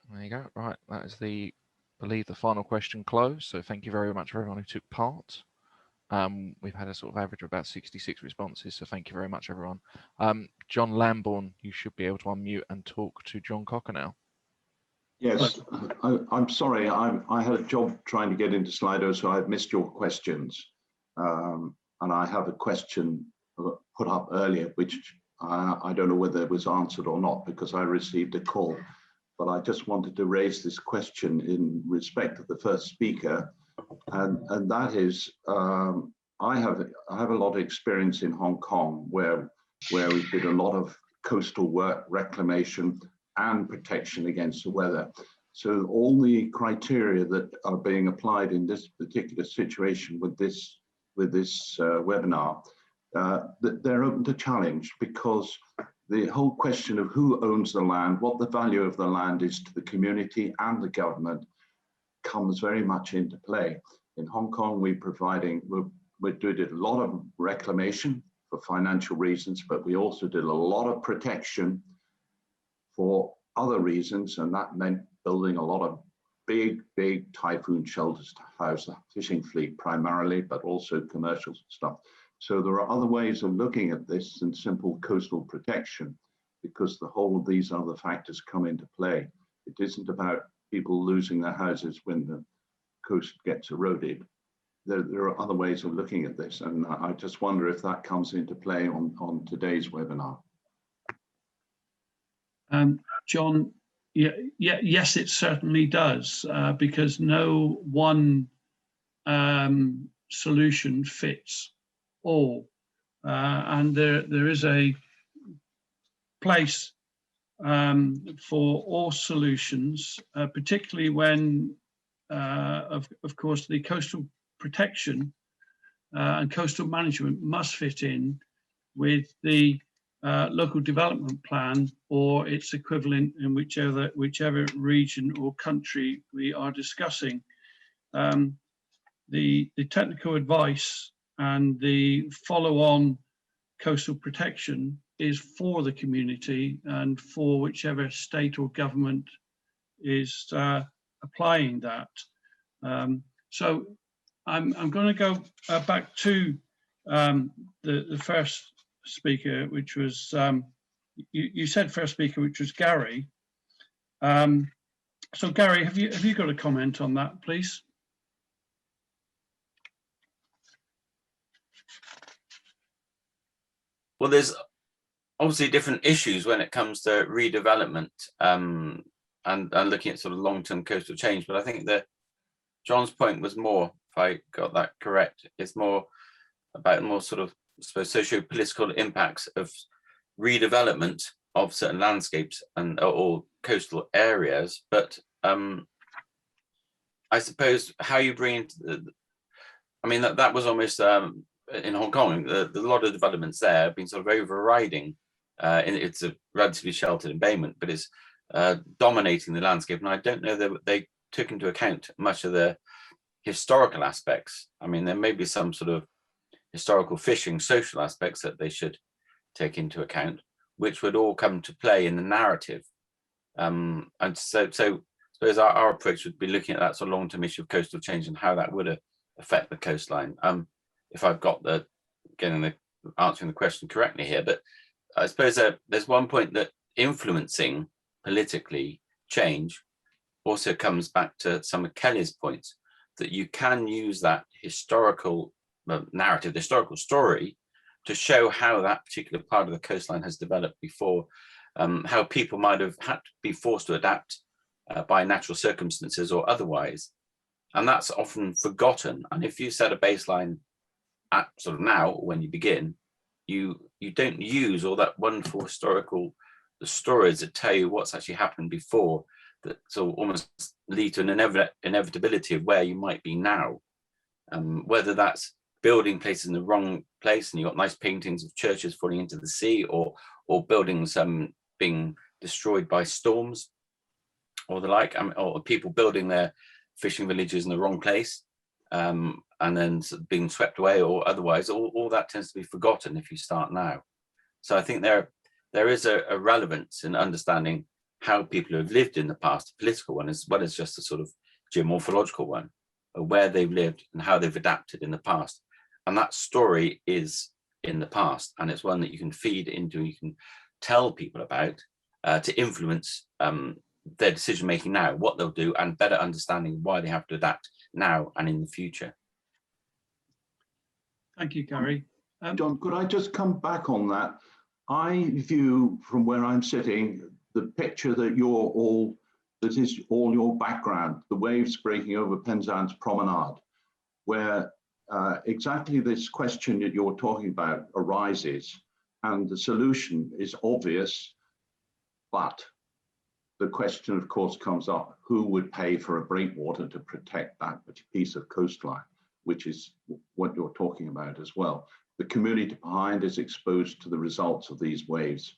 There you go. Right, that is I believe the final question closed. So thank you very much for everyone who took part. We've had a sort of average of about 66 responses, so thank you very much, everyone. John Lambourne, you should be able to unmute and talk to John Cocker now. Yes, I'm sorry, I had a job trying to get into Slido, so I've missed your questions. And I have a question put up earlier, which I don't know whether it was answered or not, because I received a call. But I just wanted to raise this question in respect of the first speaker. And that is, I have a lot of experience in Hong Kong, where we did a lot of coastal work, reclamation, and protection against the weather. So all the criteria that are being applied in this particular situation with this webinar, they're open to challenge, because the whole question of who owns the land, what the value of the land is to the community and the government, comes very much into play. In Hong Kong, we did a lot of reclamation for financial reasons, but we also did a lot of protection for other reasons, and that meant building a lot of big typhoon shelters to house the fishing fleet primarily, but also commercial stuff. So there are other ways of looking at this than simple coastal protection, because the whole of these other factors come into play. It isn't about people losing their houses when the coast gets eroded. There are other ways of looking at this, and I just wonder if that comes into play on today's webinar. John, yes, it certainly does, because no one solution fits all, and there is a place for all solutions, particularly when, of course, the coastal protection and coastal management must fit in with the local development plan or its equivalent in whichever region or country we are discussing. The technical advice and the follow-on coastal protection is for the community and for whichever state or government is applying that. So I'm going to go back to the first speaker, which was, you said first speaker, which was Gary. So Gary, have you got a comment on that, please? Well, there's obviously different issues when it comes to redevelopment and looking at sort of long-term coastal change. But I think that John's point was more, if I got that correct, it's more about more sort of, I suppose, socio-political impacts of redevelopment of certain landscapes and or coastal areas. But I suppose how you bring into I mean, that was almost in Hong Kong, a lot of developments there have been sort of overriding. It's a relatively sheltered embayment, but it's dominating the landscape. And I don't know that they took into account much of the historical aspects. I mean, there may be some sort of historical fishing, social aspects that they should take into account, which would all come to play in the narrative. And so I suppose our approach would be looking at that sort of long-term issue of coastal change and how that would affect the coastline. If I've got answering the question correctly here, but I suppose there's one point that influencing politically change also comes back to some of Kelly's points, that you can use that historical narrative, the historical story, to show how that particular part of the coastline has developed before, how people might have had to be forced to adapt by natural circumstances or otherwise. And that's often forgotten. And if you set a baseline at sort of now, when you begin, you don't use all that wonderful historical stories that tell you what's actually happened before, that sort of almost lead to an inevitability of where you might be now. Whether that's building places in the wrong place and you've got nice paintings of churches falling into the sea, or buildings being destroyed by storms or the like, or people building their fishing villages in the wrong place and then being swept away or otherwise, all that tends to be forgotten if you start now. So I think there is a relevance in understanding how people have lived in the past, a political one, as well as just a sort of geomorphological one, where they've lived and how they've adapted in the past. And that story is in the past, and it's one that you can feed into, you can tell people about to influence their decision making now, what they'll do, and better understanding why they have to adapt now and in the future. Thank you, Gary. John, could I just come back on that? I view from where I'm sitting the picture that is all your background, the waves breaking over Penzance Promenade, where exactly this question that you're talking about arises, and the solution is obvious, but the question, of course, comes up: who would pay for a breakwater to protect that piece of coastline, which is what you're talking about as well. The community behind is exposed to the results of these waves.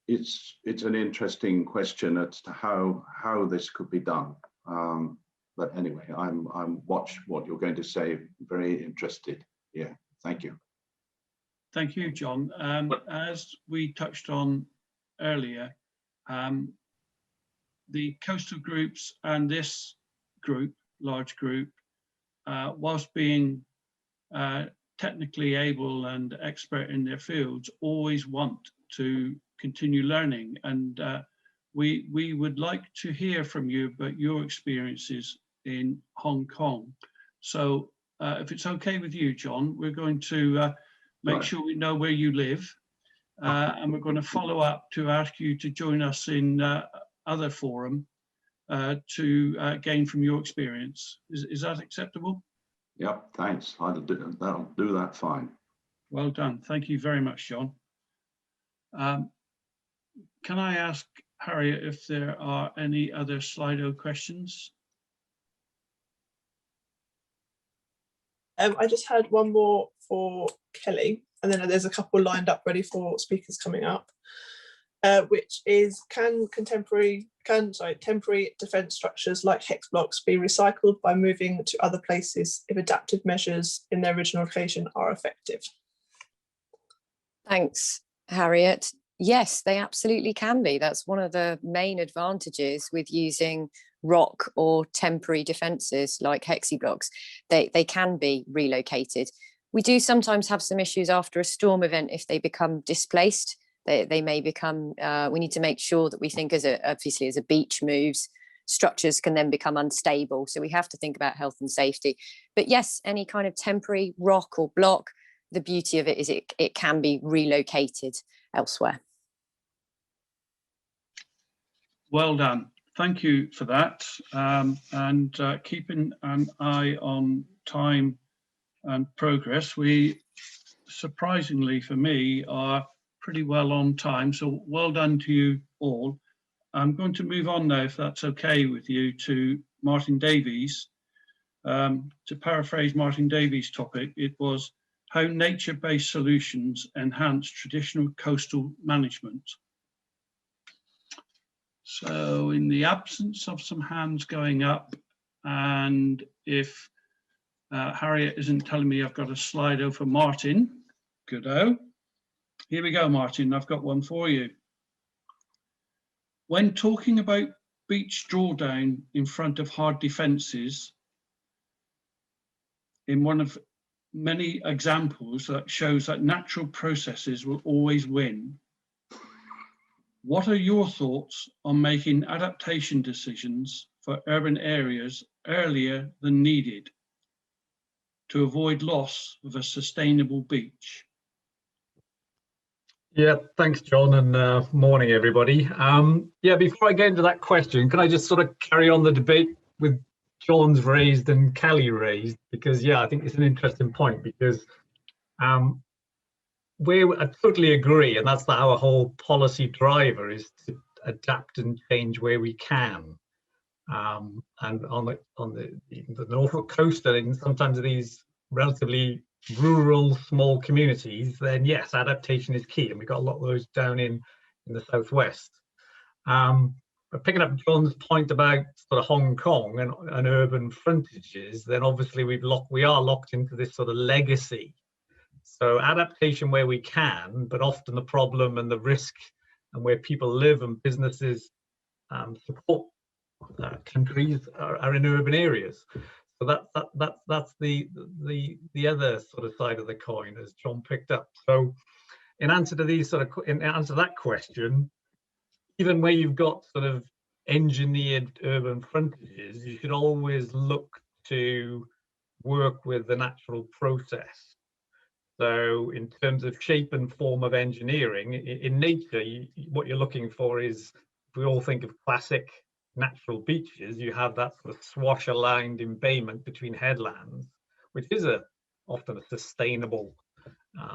It's an interesting question as to how this could be done. But anyway, I'm watch what you're going to say. Very interested. Yeah, thank you. Thank you, John. As we touched on earlier, the coastal groups and this group, large group, whilst being technically able and expert in their fields, always want to continue learning. And we would like to hear from you about your experiences in Hong Kong. So if it's okay with you, John, we're going to make sure we know where you live. And we're going to follow up to ask you to join us in other forum to gain from your experience. Is that acceptable? Yep, thanks. That'll do that fine. Well done. Thank you very much, John. Can I ask Harriet if there are any other Slido questions? I just had one more for Kelly, and then there's a couple lined up ready for speakers coming up, which is, can temporary defence structures like hex blocks be recycled by moving to other places if adaptive measures in their original location are effective? Thanks, Harriet. Yes, they absolutely can be. That's one of the main advantages with using rock or temporary defences like hexi blocks. They can be relocated. We do sometimes have some issues after a storm event if they become displaced. They may become, we need to make sure that we think obviously as a beach moves, structures can then become unstable. So we have to think about health and safety. But yes, any kind of temporary rock or block, the beauty of it is it can be relocated elsewhere. Well done. Thank you for that. And keeping an eye on time and progress, we, surprisingly for me, are pretty well on time. So well done to you all. I'm going to move on now, if that's okay with you, to Martin Davies. To paraphrase Martin Davies' topic, it was how nature-based solutions enhance traditional coastal management. So in the absence of some hands going up, and if Harriet isn't telling me I've got a Slido for Martin, good-o. Here we go, Martin, I've got one for you. When talking about beach drawdown in front of hard defences, in one of many examples that shows that natural processes will always win, what are your thoughts on making adaptation decisions for urban areas earlier than needed to avoid loss of a sustainable beach? Yeah, thanks, John, and morning, everybody. Yeah, before I get into that question, can I just sort of carry on the debate with John's raised and Kelly raised? Because, yeah, I think it's an interesting point, because I totally agree, and that's our whole policy driver, is to adapt and change where we can. And on the Norfolk coast, and sometimes these relatively rural small communities, then yes, adaptation is key, and we've got a lot of those down in the southwest. But picking up John's point about sort of Hong Kong and urban frontages, then obviously we are locked into this sort of legacy. So adaptation where we can, but often the problem and the risk and where people live and businesses support countries are in urban areas. So that's the other sort of side of the coin, as John picked up. So in answer to that question, even where you've got sort of engineered urban frontages, you should always look to work with the natural process. So in terms of shape and form of engineering, in nature, what you're looking for is, if we all think of classic natural beaches, you have that sort of swash-aligned embayment between headlands, which is often a sustainable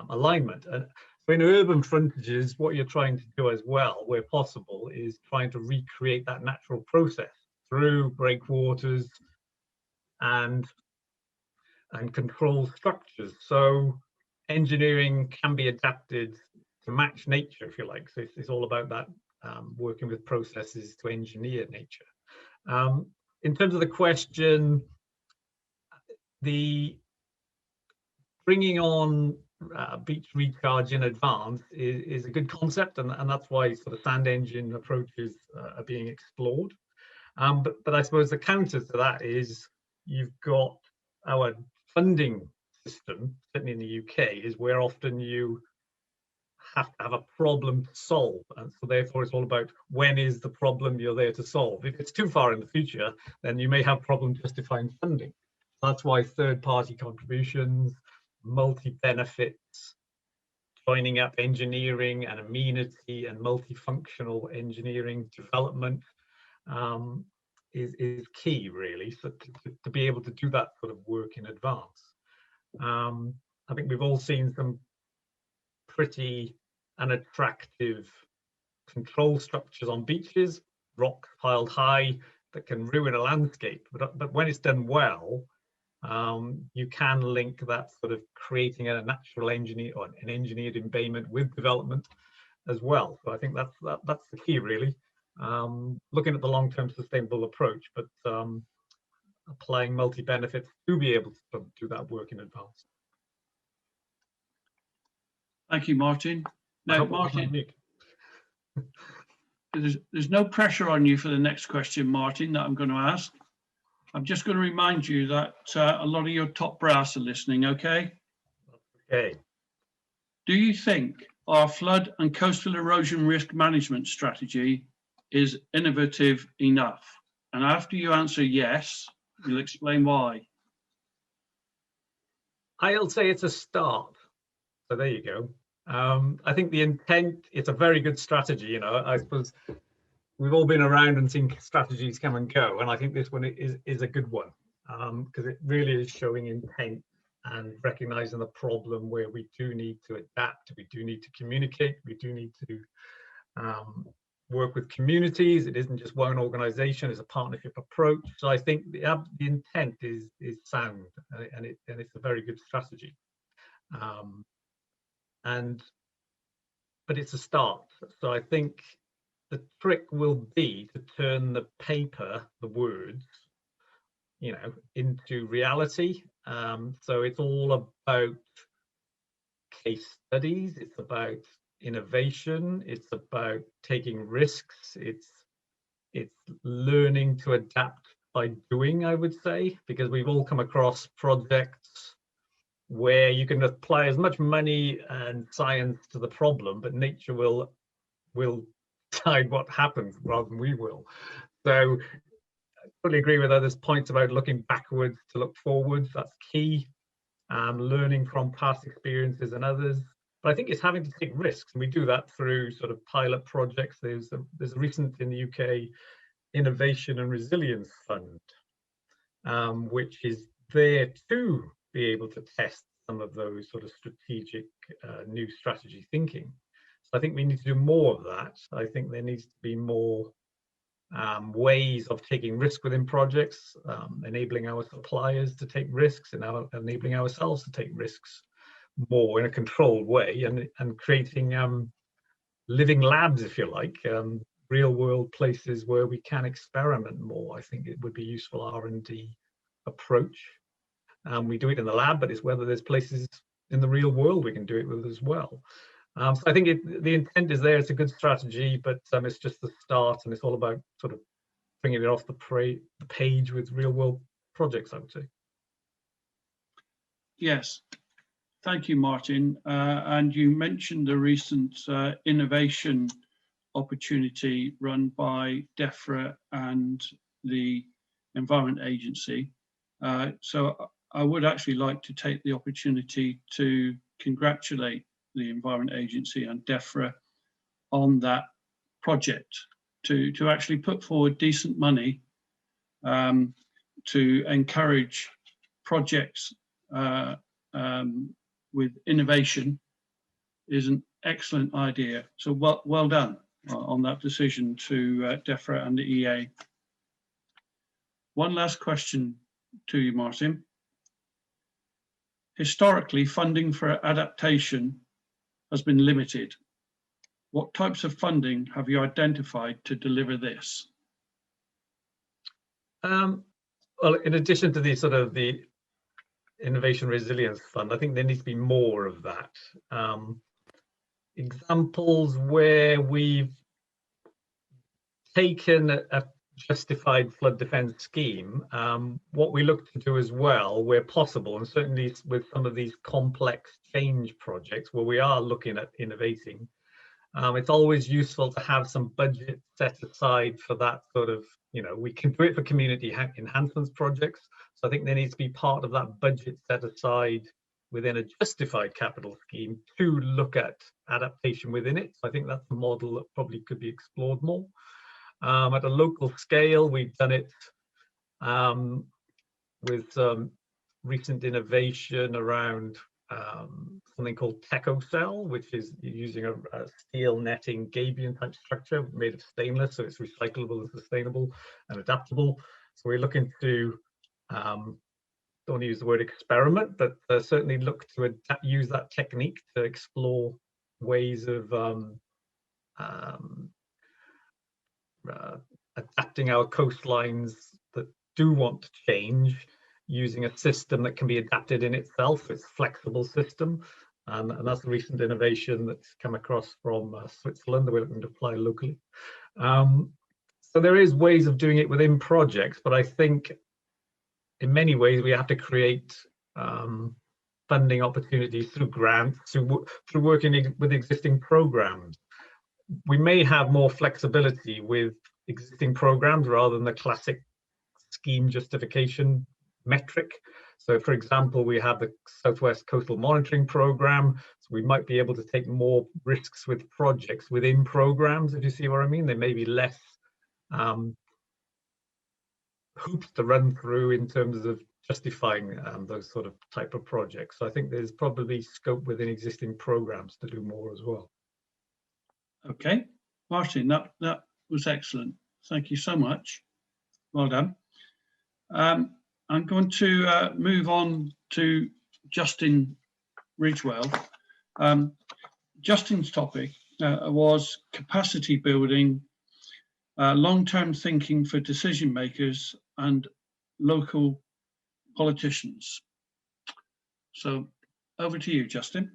alignment. And so in urban frontages, what you're trying to do as well, where possible, is trying to recreate that natural process through breakwaters and control structures. So engineering can be adapted to match nature, if you like. So it's all about that, working with processes to engineer nature. In terms of the question, the bringing on beach recharge in advance is a good concept, and that's why sort of sand engine approaches are being explored. But I suppose the counter to that is, you've got our funding system, certainly in the UK, is where often you have to have a problem to solve, and so therefore it's all about when is the problem you're there to solve. If it's too far in the future, then you may have problems justifying funding. That's why third-party contributions, multi-benefits, joining up engineering and amenity and multifunctional engineering development is key, really, so to be able to do that sort of work in advance. I think we've all seen some pretty unattractive control structures on beaches, rock piled high, that can ruin a landscape. But when it's done well, you can link that sort of creating a natural engineer or an engineered embayment with development as well. So I think that's the key, really. Looking at the long-term sustainable approach, but applying multi-benefits to be able to do that work in advance. Thank you, Martin. Now, Martin, there's no pressure on you for the next question, Martin, that I'm going to ask. I'm just going to remind you that a lot of your top brass are listening, okay? Okay. Do you think our flood and coastal erosion risk management strategy is innovative enough? And after you answer yes, you'll explain why. I'll say it's a start. So there you go. I think the intent, it's a very good strategy. You know, I suppose we've all been around and seen strategies come and go, and I think this one is a good one, because it really is showing intent and recognizing the problem where we do need to adapt, we do need to communicate, we do need to work with communities. It isn't just one organization, it's a partnership approach. So I think the intent is sound, and it's a very good strategy. But it's a start. So I think the trick will be to turn the paper, the words, you know, into reality. So it's all about case studies, it's about innovation, it's about taking risks, it's learning to adapt by doing, I would say, because we've all come across projects where you can apply as much money and science to the problem, but nature will decide what happens rather than we will. So I totally agree with others' points about looking backwards to look forwards. That's key. Learning from past experiences and others. But I think it's having to take risks, and we do that through sort of pilot projects. There's a recent in the UK Innovation and Resilience Fund, which is there to be able to test some of those sort of strategic new strategy thinking. So I think we need to do more of that. I think there needs to be more ways of taking risk within projects, enabling our suppliers to take risks, and enabling ourselves to take risks more in a controlled way, and creating living labs, if you like, real world places where we can experiment more. I think it would be useful R&D approach. We do it in the lab, but it's whether there's places in the real world we can do it with as well. So I think the intent is there. It's a good strategy, but it's just the start, and it's all about sort of bringing it off the page with real world projects, I would say. Yes, thank you, Martin. And you mentioned the recent innovation opportunity run by DEFRA and the Environment Agency. So I would actually like to take the opportunity to congratulate the Environment Agency and DEFRA on that project, to actually put forward decent money to encourage projects with innovation is an excellent idea. So well done on that decision to DEFRA and the EA. One last question to you, Martin. Historically, funding for adaptation has been limited. What types of funding have you identified to deliver this? Well, in addition to the Innovation Resilience Fund, I think there needs to be more of that. Examples where we've taken a justified flood defence scheme, what we look to do as well, where possible, and certainly with some of these complex change projects where we are looking at innovating, it's always useful to have some budget set aside for that sort of, you know, we can do it for community enhancements projects. So I think there needs to be part of that budget set aside within a justified capital scheme to look at adaptation within it. So I think that's a model that probably could be explored more. At a local scale, we've done it with some recent innovation around something called TechoCell, which is using a steel netting gabion type structure made of stainless, so it's recyclable and sustainable and adaptable. So we're looking to don't want to use the word experiment, but certainly look to use that technique to explore ways of adapting our coastlines that do want to change, using a system that can be adapted in itself. It's a flexible system, and that's a recent innovation that's come across from Switzerland that we're looking to apply locally. So there is ways of doing it within projects, but I think in many ways we have to create funding opportunities through grants, through working with existing programs. We may have more flexibility with existing programs rather than the classic scheme justification metric. So for example, we have the Southwest Coastal Monitoring Program, so we might be able to take more risks with projects within programs, if you see what I mean. There may be less hoops to run through in terms of justifying those sort of type of projects. So I think there's probably scope within existing programs to do more as well. Okay, Martin, that was excellent. Thank you so much. Well done. I'm going to move on to Justin Ridgewell. Justin's topic was capacity building, long-term thinking for decision makers and local politicians. So over to you, Justin.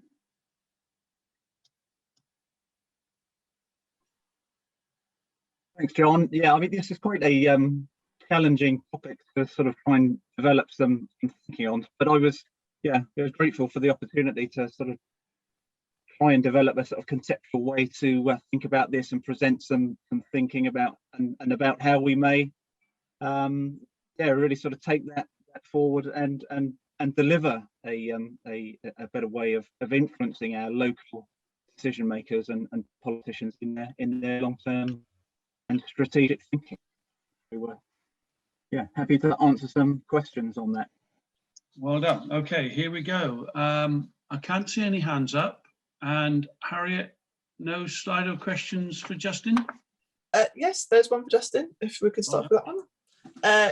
Thanks, John. Yeah, I mean, this is quite a challenging topic to sort of try and develop some thinking on, but I was grateful for the opportunity to sort of try and develop a sort of conceptual way to think about this and present some thinking about and about how we may really sort of take that forward and deliver a better way of influencing our local decision makers and politicians in their long-term and strategic thinking. So, happy to answer some questions on that. Well done. Okay, here we go. I can't see any hands up. And Harriet, no Slido questions for Justin? Yes, there's one for Justin, if we could start with that one.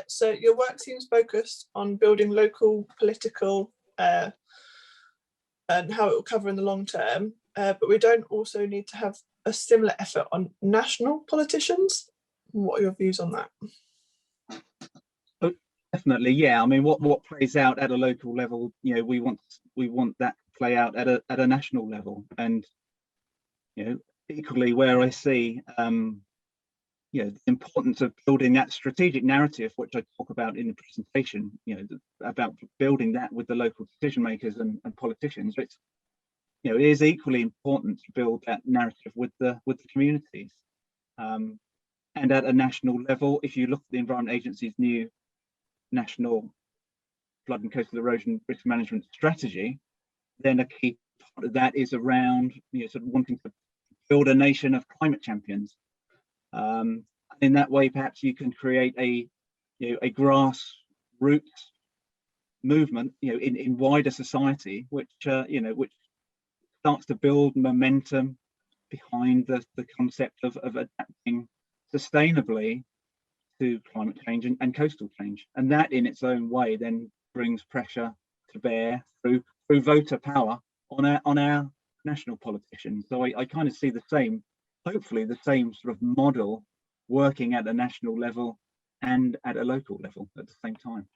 So your work seems focused on building local political and how it will cover in the long term, but we don't also need to have a similar effort on national politicians. What are your views on that? Definitely, yeah. I mean, what plays out at a local level, we want that to play out at a national level, and equally where I see the importance of building that strategic narrative, which I talk about in the presentation, about building that with the local decision makers and politicians. It's it is equally important to build that narrative with the communities, and at a national level. If you look at the Environment Agency's new National Flood and Coastal Erosion Risk Management Strategy, then a key part of that is around sort of wanting to build a nation of climate champions. In that way, perhaps you can create a grassroots movement, in wider society, which starts to build momentum behind the concept of adapting sustainably to climate change and coastal change. And that in its own way then brings pressure to bear through voter power on our national politicians. So I kind of see the same, hopefully the same sort of model working at a national level and at a local level at the same time.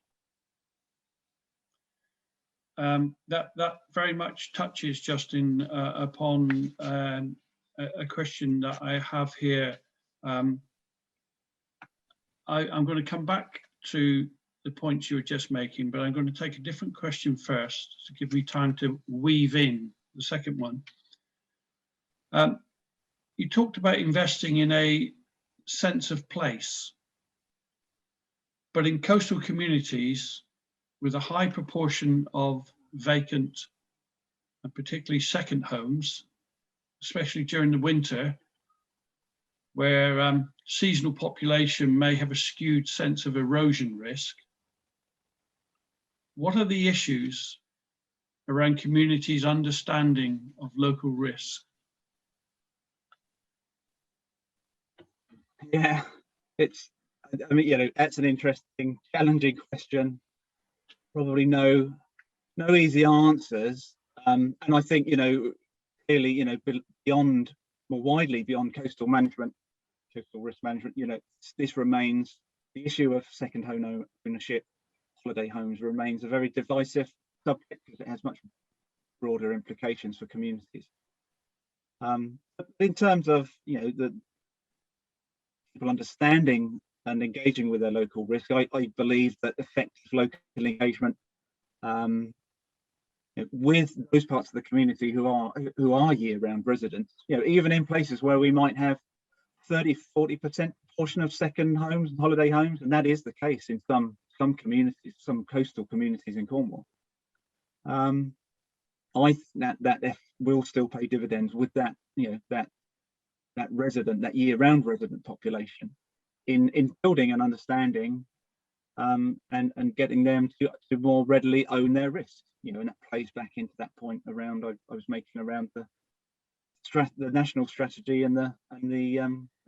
That very much touches, Justin, upon a question that I have here. I'm going to come back to the points you were just making, but I'm going to take a different question first to give me time to weave in the second one. You talked about investing in a sense of place, but in coastal communities with a high proportion of vacant and particularly second homes, especially during the winter, where seasonal population may have a skewed sense of erosion risk. What are the issues around communities' understanding of local risk? Yeah, that's an interesting, challenging question. probably no easy answers. And I think, clearly, beyond, more widely beyond coastal management, coastal risk management, this remains, the issue of second home ownership, holiday homes, remains a very divisive subject because it has much broader implications for communities. But in terms of, the people understanding and engaging with their local risk, I believe that effective local engagement with those parts of the community who are year-round residents, even in places where we might have 30-40% portion of second homes and holiday homes, and that is the case in some communities, some coastal communities in Cornwall. I think that will still pay dividends with that, that resident, that year-round resident population, in building and understanding, and getting them to more readily own their risks. And that plays back into that point around I was making around the national strategy and the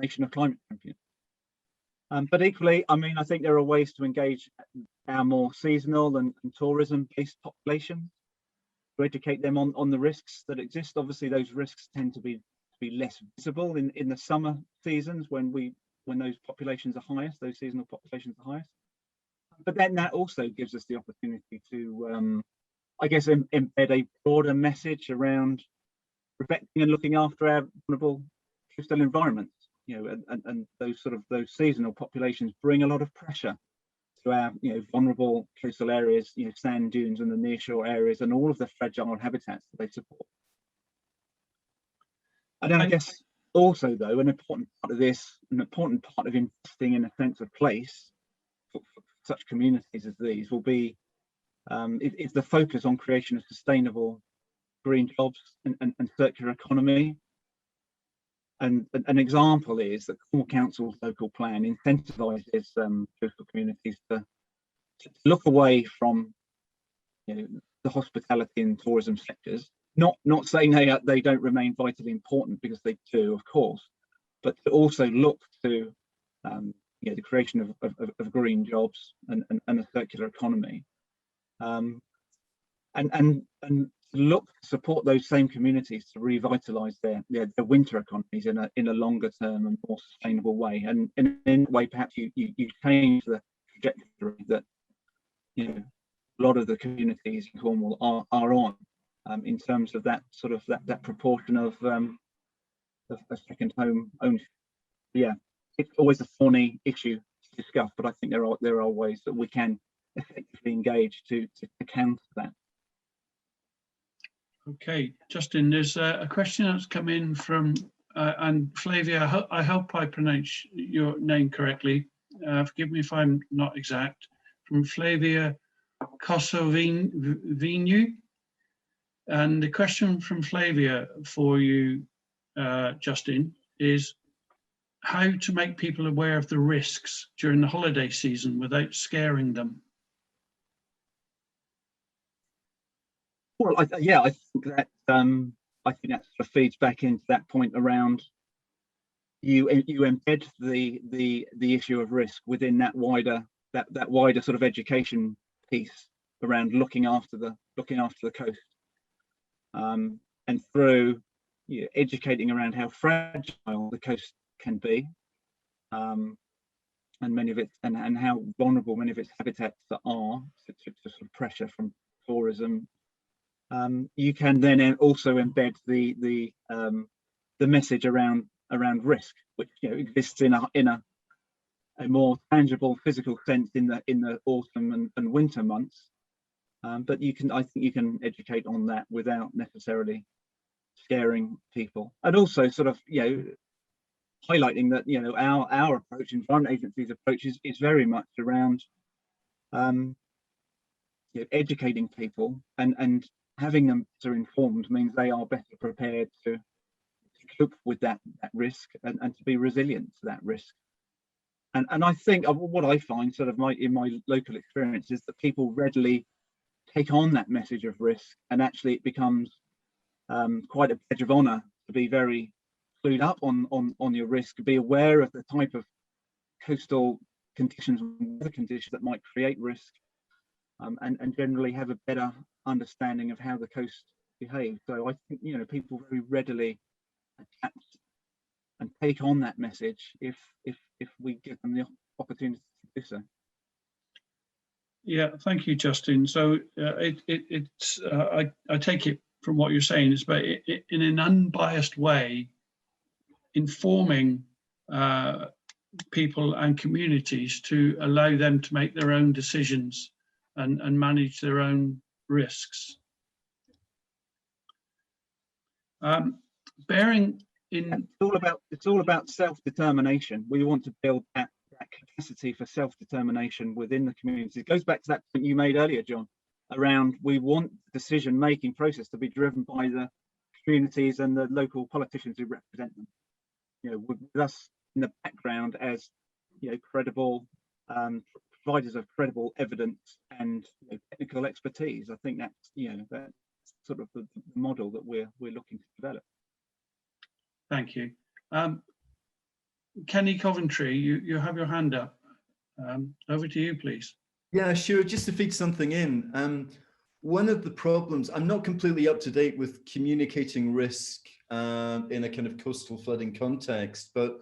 National Climate Champion. But equally, I think there are ways to engage our more seasonal and tourism-based populations, to educate them on the risks that exist. Obviously, those risks tend to be less visible in the summer seasons when those populations are highest, those seasonal populations are highest. But then that also gives us the opportunity to, embed a broader message around protecting and looking after our vulnerable coastal environments. And those seasonal populations bring a lot of pressure to our vulnerable coastal areas, sand dunes and the nearshore areas, and all of the fragile habitats that they support. And then I guess also, though, an important part of investing in a sense of place for such communities as these will be is the focus on creation of sustainable green jobs and circular economy. And an example is that Cornwall Council's local plan incentivises coastal communities to look away from the hospitality and tourism sectors. Not saying they don't remain vitally important, because they do, of course, but to also look to the creation of green jobs and a circular economy, and look to support those same communities to revitalise their winter economies in a longer term and more sustainable way. And in a way, perhaps you change the trajectory that a lot of the communities in Cornwall are on, in terms of that that proportion of second home ownership. Yeah, it's always a thorny issue to discuss, but I think there are ways that we can effectively engage to counter that. Okay, Justin, there's a question that's come in from, and Flavia, I hope I pronounce your name correctly. Forgive me if I'm not exact. From Flavia Kosovinu. And the question from Flavia for you, Justin, is how to make people aware of the risks during the holiday season without scaring them. Well, I think that sort of feeds back into that point around you embed the issue of risk within that wider sort of education piece around looking after the coast, and through educating around how fragile the coast can be, and many of its and how vulnerable many of its habitats are to sort of pressure from tourism. You can then also embed the message around risk, which exists in a more tangible physical sense in the autumn and winter months. But I think you can educate on that without necessarily scaring people, and also sort of highlighting that our approach, Environment Agency's approach, is very much around educating people and having them better informed means they are better prepared to cope with that risk and to be resilient to that risk. And I think what I find sort of in my local experience is that people readily take on that message of risk, and actually it becomes quite a badge of honour to be very clued up on your risk, be aware of the type of coastal conditions and weather conditions that might create risk, and generally have a better understanding of how the coast behaves. So I think, you know, people very readily adapt and take on that message if we give them the opportunity to do so. Yeah, thank you, Justin. So I take it from what you're saying is, but in an unbiased way, informing people and communities to allow them to make their own decisions and manage their own risks. Bearing in, it's all about self-determination. We want to build that capacity for self-determination within the community. It goes back to that point you made earlier, John, around we want the decision-making process to be driven by the communities and the local politicians who represent them. You know, with us in the background as, you know, credible providers of credible evidence and, you know, technical expertise. I think that's, you know, that's sort of the model that we're looking to develop. thank you. Kenny Coventry, you have your hand up. Over to you, please. Yeah, sure. Just to feed something in. One of the problems, I'm not completely up to date with communicating risk in a kind of coastal flooding context, but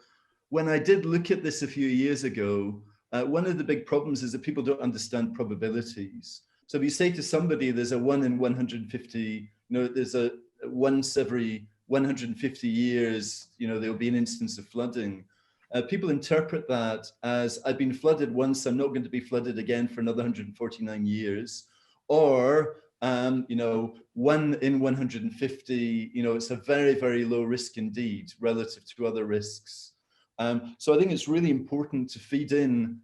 when I did look at this a few years ago, one of the big problems is that people don't understand probabilities. So if you say to somebody, there's a 1 in 150, you know, there's a once every 150 years, you know, there'll be an instance of flooding. People interpret that as, I've been flooded once, I'm not going to be flooded again for another 149 years. Or, you know, 1 in 150, you know, it's a very, very low risk indeed relative to other risks. So I think it's really important to feed in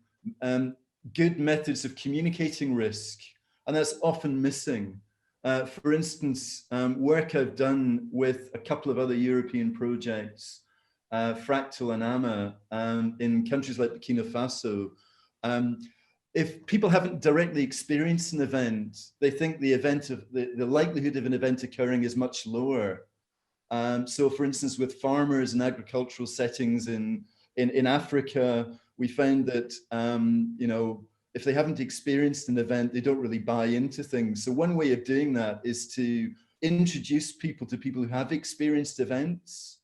good methods of communicating risk, and that's often missing. For instance, work I've done with a couple of other European projects, Fractal and AMA, in countries like Burkina Faso. If people haven't directly experienced an event, they think the event of the likelihood of an event occurring is much lower. So for instance, with farmers and agricultural settings in Africa, we found that, you know, if they haven't experienced an event, they don't really buy into things. So one way of doing that is to introduce people to people who have experienced events.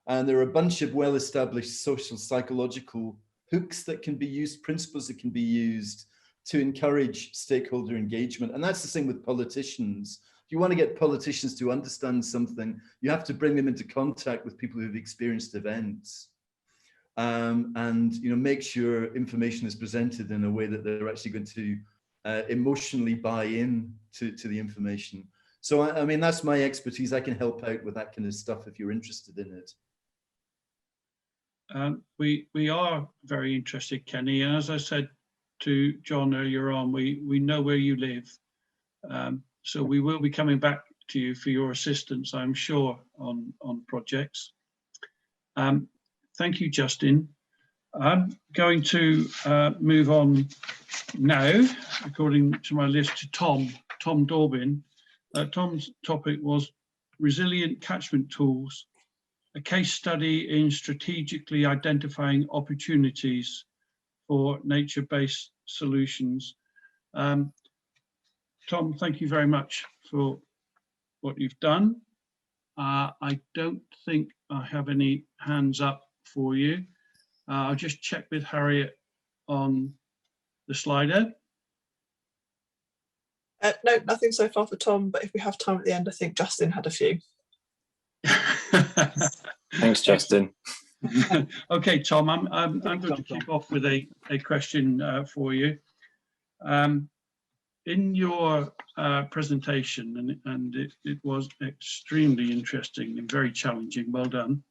And there are a bunch of well-established social psychological hooks that can be used, principles that can be used to encourage stakeholder engagement. And that's the same with politicians. If you want to get politicians to understand something, you have to bring them into contact with people who've experienced events. And, you know, make sure information is presented in a way that they're actually going to emotionally buy in to the information. So, I mean, that's my expertise. I can help out with that kind of stuff if you're interested in it. We are very interested, Kenny, and as I said to John earlier on, we know where you live, so we will be coming back to you for your assistance, I'm sure, on projects. Thank you, Justin. I'm going to move on now, according to my list, to Tom Dorbin. Tom's topic was resilient catchment tools, a case study in strategically identifying opportunities for nature-based solutions. Tom, thank you very much for what you've done. I don't think I have any hands up for you. I'll just check with Harriet on the Slido. No, nothing so far for Tom, but if we have time at the end, I think Justin had a few. Thanks, Justin. Okay, Tom, I'm going to kick off with a question for you. In your presentation, and it was extremely interesting and very challenging, well done.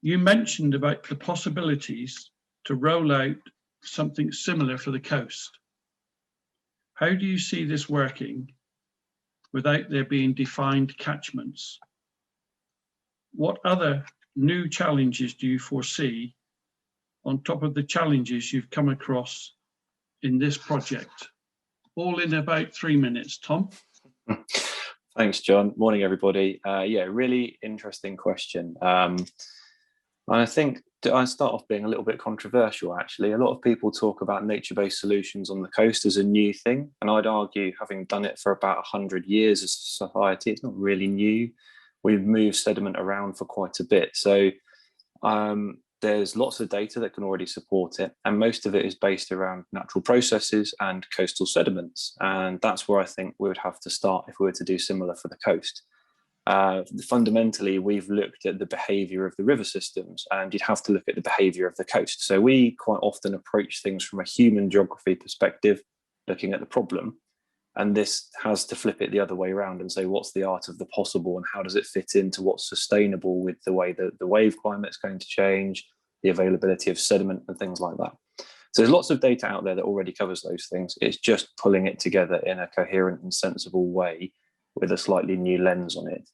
You mentioned about the possibilities to roll out something similar for the coast. How do you see this working without there being defined catchments? What other new challenges do you foresee on top of the challenges you've come across in this project? All in about 3 minutes, Tom. Thanks, John. Morning, everybody. Yeah, really interesting question. And I think I start off being a little bit controversial, actually. A lot of people talk about nature-based solutions on the coast as a new thing, and I'd argue, having done it for about 100 years as a society, it's not really new. We've moved sediment around for quite a bit. So there's lots of data that can already support it, and most of it is based around natural processes and coastal sediments. And that's where I think we would have to start if we were to do similar for the coast. Fundamentally, we've looked at the behavior of the river systems, and you'd have to look at the behavior of the coast. So we quite often approach things from a human geography perspective, looking at the problem. And this has to flip it the other way around and say, what's the art of the possible, and how does it fit into what's sustainable with the way that the wave climate's going to change, the availability of sediment and things like that. So there's lots of data out there that already covers those things. It's just pulling it together in a coherent and sensible way with a slightly new lens on it.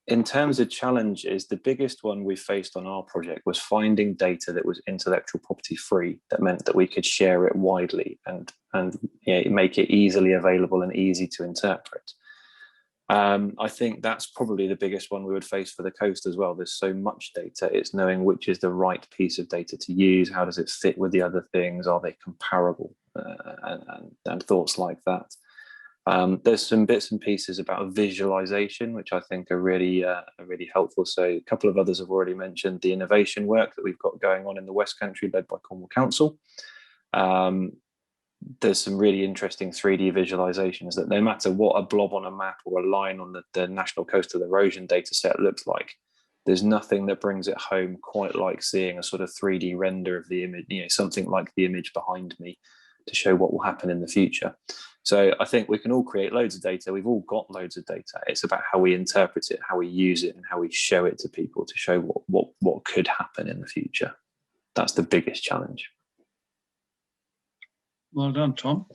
In terms of challenges, the biggest one we faced on our project was finding data that was intellectual property free. That meant that we could share it widely and make it easily available and easy to interpret. I think that's probably the biggest one we would face for the coast as well. There's so much data. It's knowing which is the right piece of data to use. How does it fit with the other things? Are they comparable? And thoughts like that. There's some bits and pieces about visualization, which I think are really helpful. So a couple of others have already mentioned the innovation work that we've got going on in the West Country, led by Cornwall Council. There's some really interesting 3D visualizations that no matter what a blob on a map or a line on the National Coastal Erosion data set looks like, there's nothing that brings it home quite like seeing a sort of 3D render of the image, something like the image behind me to show what will happen in the future. So I think we can all create loads of data. We've all got loads of data. It's about how we interpret it, how we use it, and how we show it to people to show what could happen in the future. That's the biggest challenge. Well done, Tom.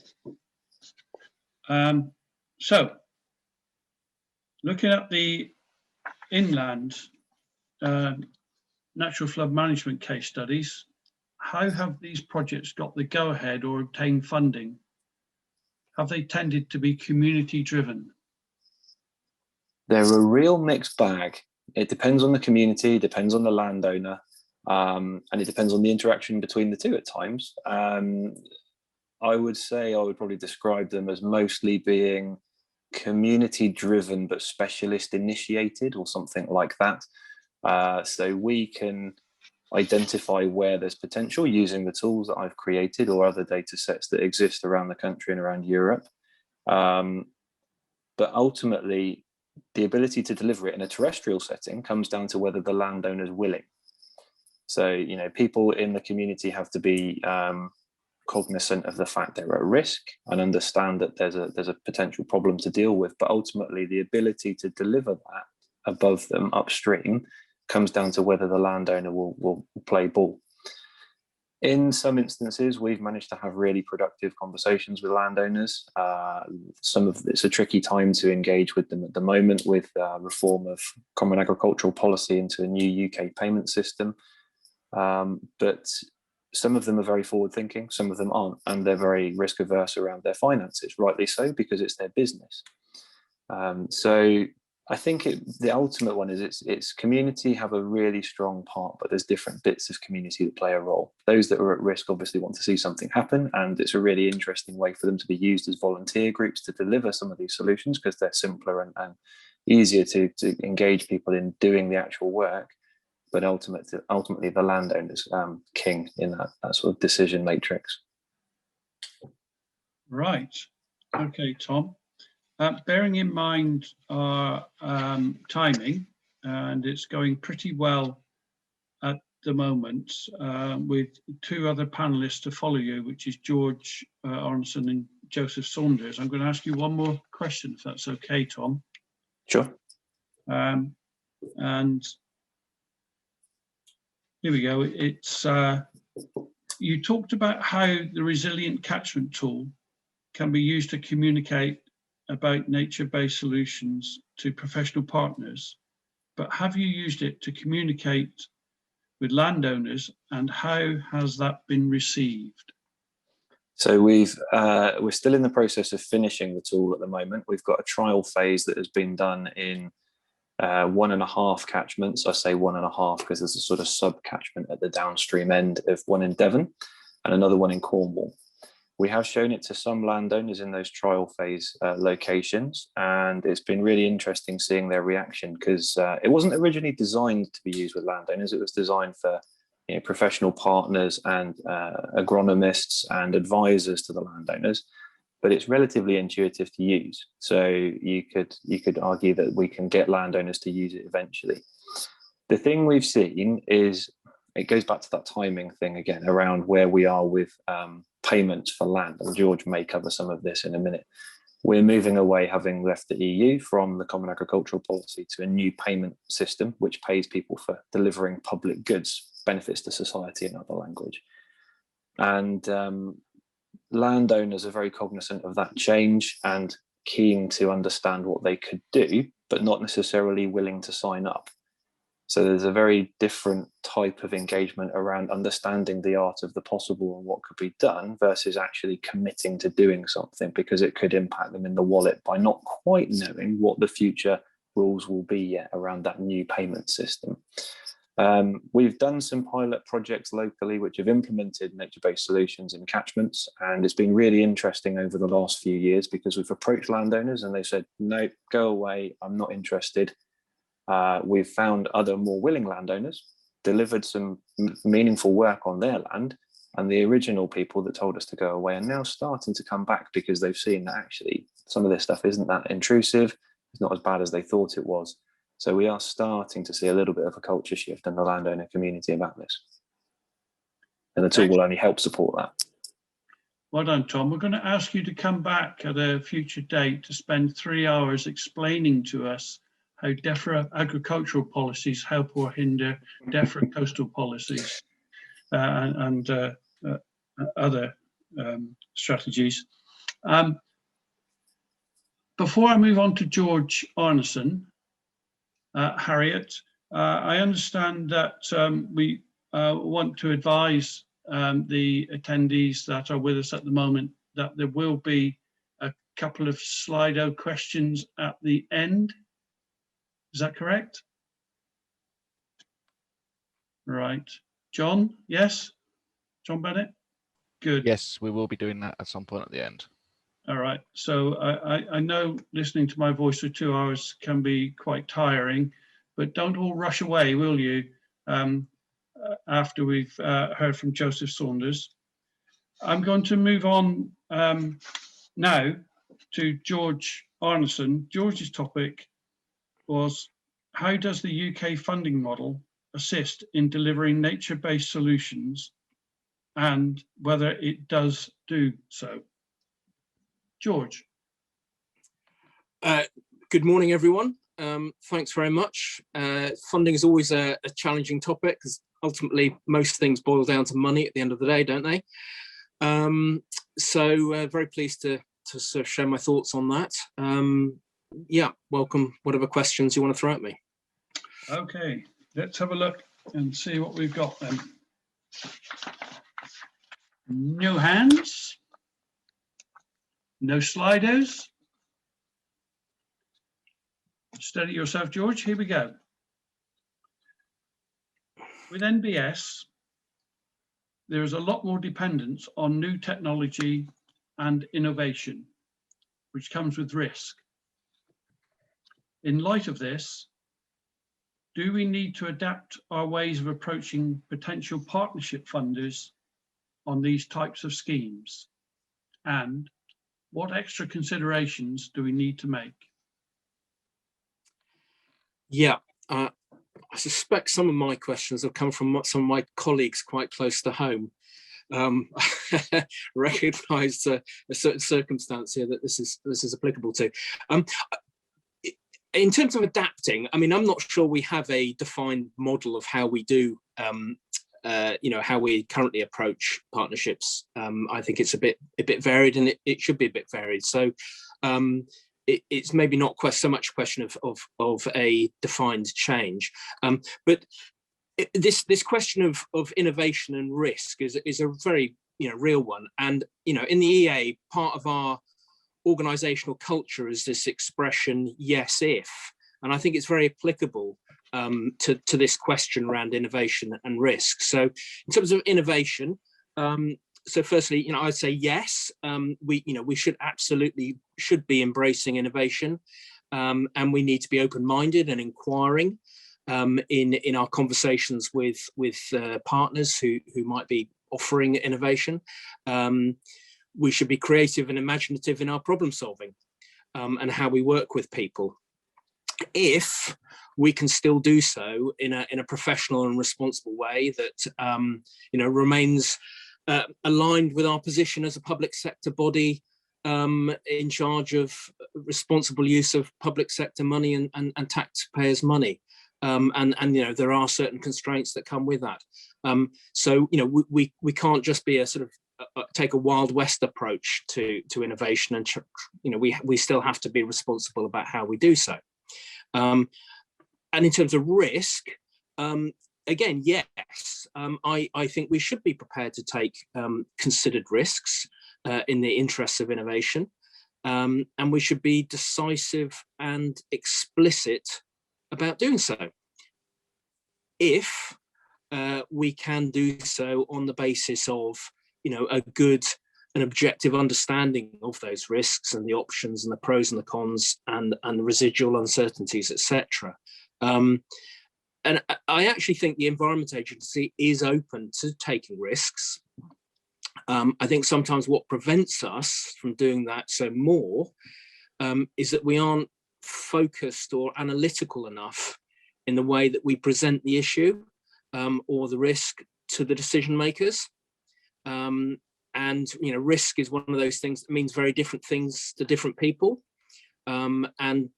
So, looking at the inland natural flood management case studies, how have these projects got the go-ahead or obtained funding? Have they tended to be community driven? They're a real mixed bag. It depends on the community, depends on the landowner, and it depends on the interaction between the two at times. I would say I would probably describe them as mostly being community driven but specialist initiated or something like that. So we can identify where there's potential using the tools that I've created or other data sets that exist around the country and around Europe. But ultimately, the ability to deliver it in a terrestrial setting comes down to whether the landowner is willing. So, people in the community have to be cognizant of the fact they're at risk and understand that there's a potential problem to deal with. But ultimately, the ability to deliver that above them upstream comes down to whether the landowner will play ball. In some instances, we've managed to have really productive conversations with landowners. It's a tricky time to engage with them at the moment with reform of common agricultural policy into a new UK payment system. But some of them are very forward thinking, some of them aren't, and they're very risk averse around their finances, rightly so, because it's their business. So I think the ultimate one is it's community have a really strong part, but there's different bits of community that play a role. Those that are at risk obviously want to see something happen, and it's a really interesting way for them to be used as volunteer groups to deliver some of these solutions because they're simpler and easier to engage people in doing the actual work. But ultimately the landowner's king in that sort of decision matrix. Right. Okay, Tom. Bearing in mind our timing, and it's going pretty well at the moment, with two other panelists to follow you, which is George Aronson and Joseph Saunders. I'm going to ask you one more question, if that's okay, Tom. Sure. And here we go. It's you talked about how the resilient catchment tool can be used to communicate about nature-based solutions to professional partners, but have you used it to communicate with landowners, and how has that been received? So we're still in the process of finishing the tool at the moment. We've got a trial phase that has been done in 1.5 catchments. I say 1.5 because there's a sort of sub-catchment at the downstream end of one in Devon and another one in Cornwall. We have shown it to some landowners in those trial phase locations, and it's been really interesting seeing their reaction, because it wasn't originally designed to be used with landowners. It was designed for professional partners and agronomists and advisors to the landowners, but it's relatively intuitive to use. So you could argue that we can get landowners to use it eventually. The thing we've seen is, it goes back to that timing thing again around where we are with payments for land, and George may cover some of this in a minute. We're moving away, having left the EU, from the Common Agricultural Policy to a new payment system which pays people for delivering public goods, benefits to society in other language. And landowners are very cognizant of that change and keen to understand what they could do, but not necessarily willing to sign up. So there's a very different type of engagement around understanding the art of the possible and what could be done versus actually committing to doing something, because it could impact them in the wallet by not quite knowing what the future rules will be yet around that new payment system. We've done some pilot projects locally which have implemented nature-based solutions in catchments, and it's been really interesting over the last few years because we've approached landowners and they said, no, go away, I'm not interested. We've found other more willing landowners, delivered some meaningful work on their land, and the original people that told us to go away are now starting to come back because they've seen that actually some of this stuff isn't that intrusive, it's not as bad as they thought it was. So we are starting to see a little bit of a culture shift in the landowner community about this. And the tool will only help support that. Well done, Tom. We're going to ask you to come back at a future date to spend 3 hours explaining to us how DEFRA agricultural policies help or hinder DEFRA coastal policies and other strategies. Before I move on to George Arneson, Harriet, I understand that we want to advise the attendees that are with us at the moment that there will be a couple of Slido questions at the end. Is that correct? Right. John, yes? John Bennett? Good. Yes, we will be doing that at some point at the end. All right. So I know listening to my voice for 2 hours can be quite tiring, but don't all rush away, will you? After we've heard from Joseph Saunders. I'm going to move on now to George Arneson. George's topic was, how does the UK funding model assist in delivering nature-based solutions, and whether it does do so? George. Good morning, everyone. Thanks very much. Funding is always a challenging topic because ultimately most things boil down to money at the end of the day, don't they? So very pleased to sort of share my thoughts on that. Yeah, welcome whatever questions you want to throw at me. Okay, let's have a look and see what we've got then. No hands, no Slidos. Steady yourself, George. Here we go. With NBS, there is a lot more dependence on new technology and innovation, which comes with risk. In light of this, do we need to adapt our ways of approaching potential partnership funders on these types of schemes? And what extra considerations do we need to make? Yeah, I suspect some of my questions have come from some of my colleagues quite close to home. Recognise a certain circumstance here that this is applicable to. In terms of adapting, I mean, I'm not sure we have a defined model of how we do, how we currently approach partnerships. I think it's a bit varied, and it should be a bit varied. So it's maybe not so much a question of a defined change, but this question of innovation and risk is a very real one. And in the EA, part of our organizational culture is this expression, yes, if. And I think it's very applicable to this question around innovation and risk. So in terms of innovation, so firstly, I'd say yes, we should be embracing innovation, and we need to be open-minded and inquiring in our conversations with partners who might be offering innovation. We should be creative and imaginative in our problem solving and how we work with people, if we can still do so in a professional and responsible way that remains aligned with our position as a public sector body in charge of responsible use of public sector money and taxpayers' money. And there are certain constraints that come with that. So we can't just be a sort of take a Wild West approach to innovation, and we still have to be responsible about how we do so. And in terms of risk, again, yes, I think we should be prepared to take considered risks in the interests of innovation, and we should be decisive and explicit about doing so, if we can do so on the basis of a good and objective understanding of those risks and the options and the pros and the cons and the residual uncertainties, etc. And I actually think the Environment Agency is open to taking risks. I think sometimes what prevents us from doing that so more is that we aren't focused or analytical enough in the way that we present the issue or the risk to the decision makers. And risk is one of those things that means very different things to different people. And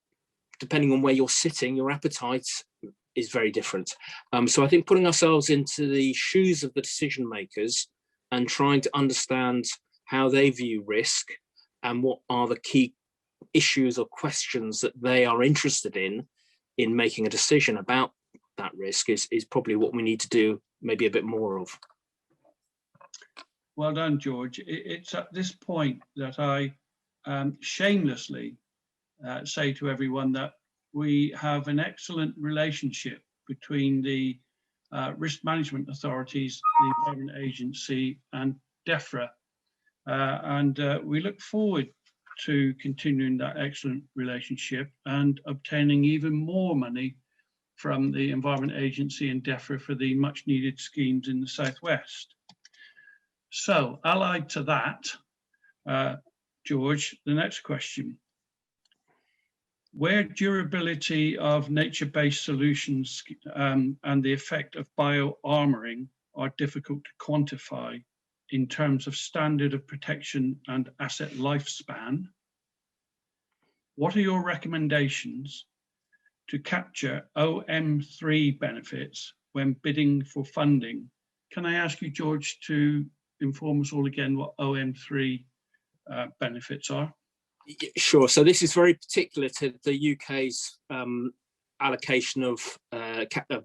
depending on where you're sitting, your appetite is very different. So I think putting ourselves into the shoes of the decision makers and trying to understand how they view risk and what are the key issues or questions that they are interested in making a decision about that risk is probably what we need to do maybe a bit more of. Well done, George. It's at this point that I shamelessly say to everyone that we have an excellent relationship between the risk management authorities, the Environment Agency and DEFRA. And we look forward to continuing that excellent relationship and obtaining even more money from the Environment Agency and DEFRA for the much needed schemes in the Southwest. So allied to that, George, the next question. Where durability of nature-based solutions and the effect of bioarmoring are difficult to quantify in terms of standard of protection and asset lifespan, what are your recommendations to capture OM3 benefits when bidding for funding? Can I ask you, George, to inform us all again what OM3 benefits are? Sure. So this is very particular to the UK's allocation of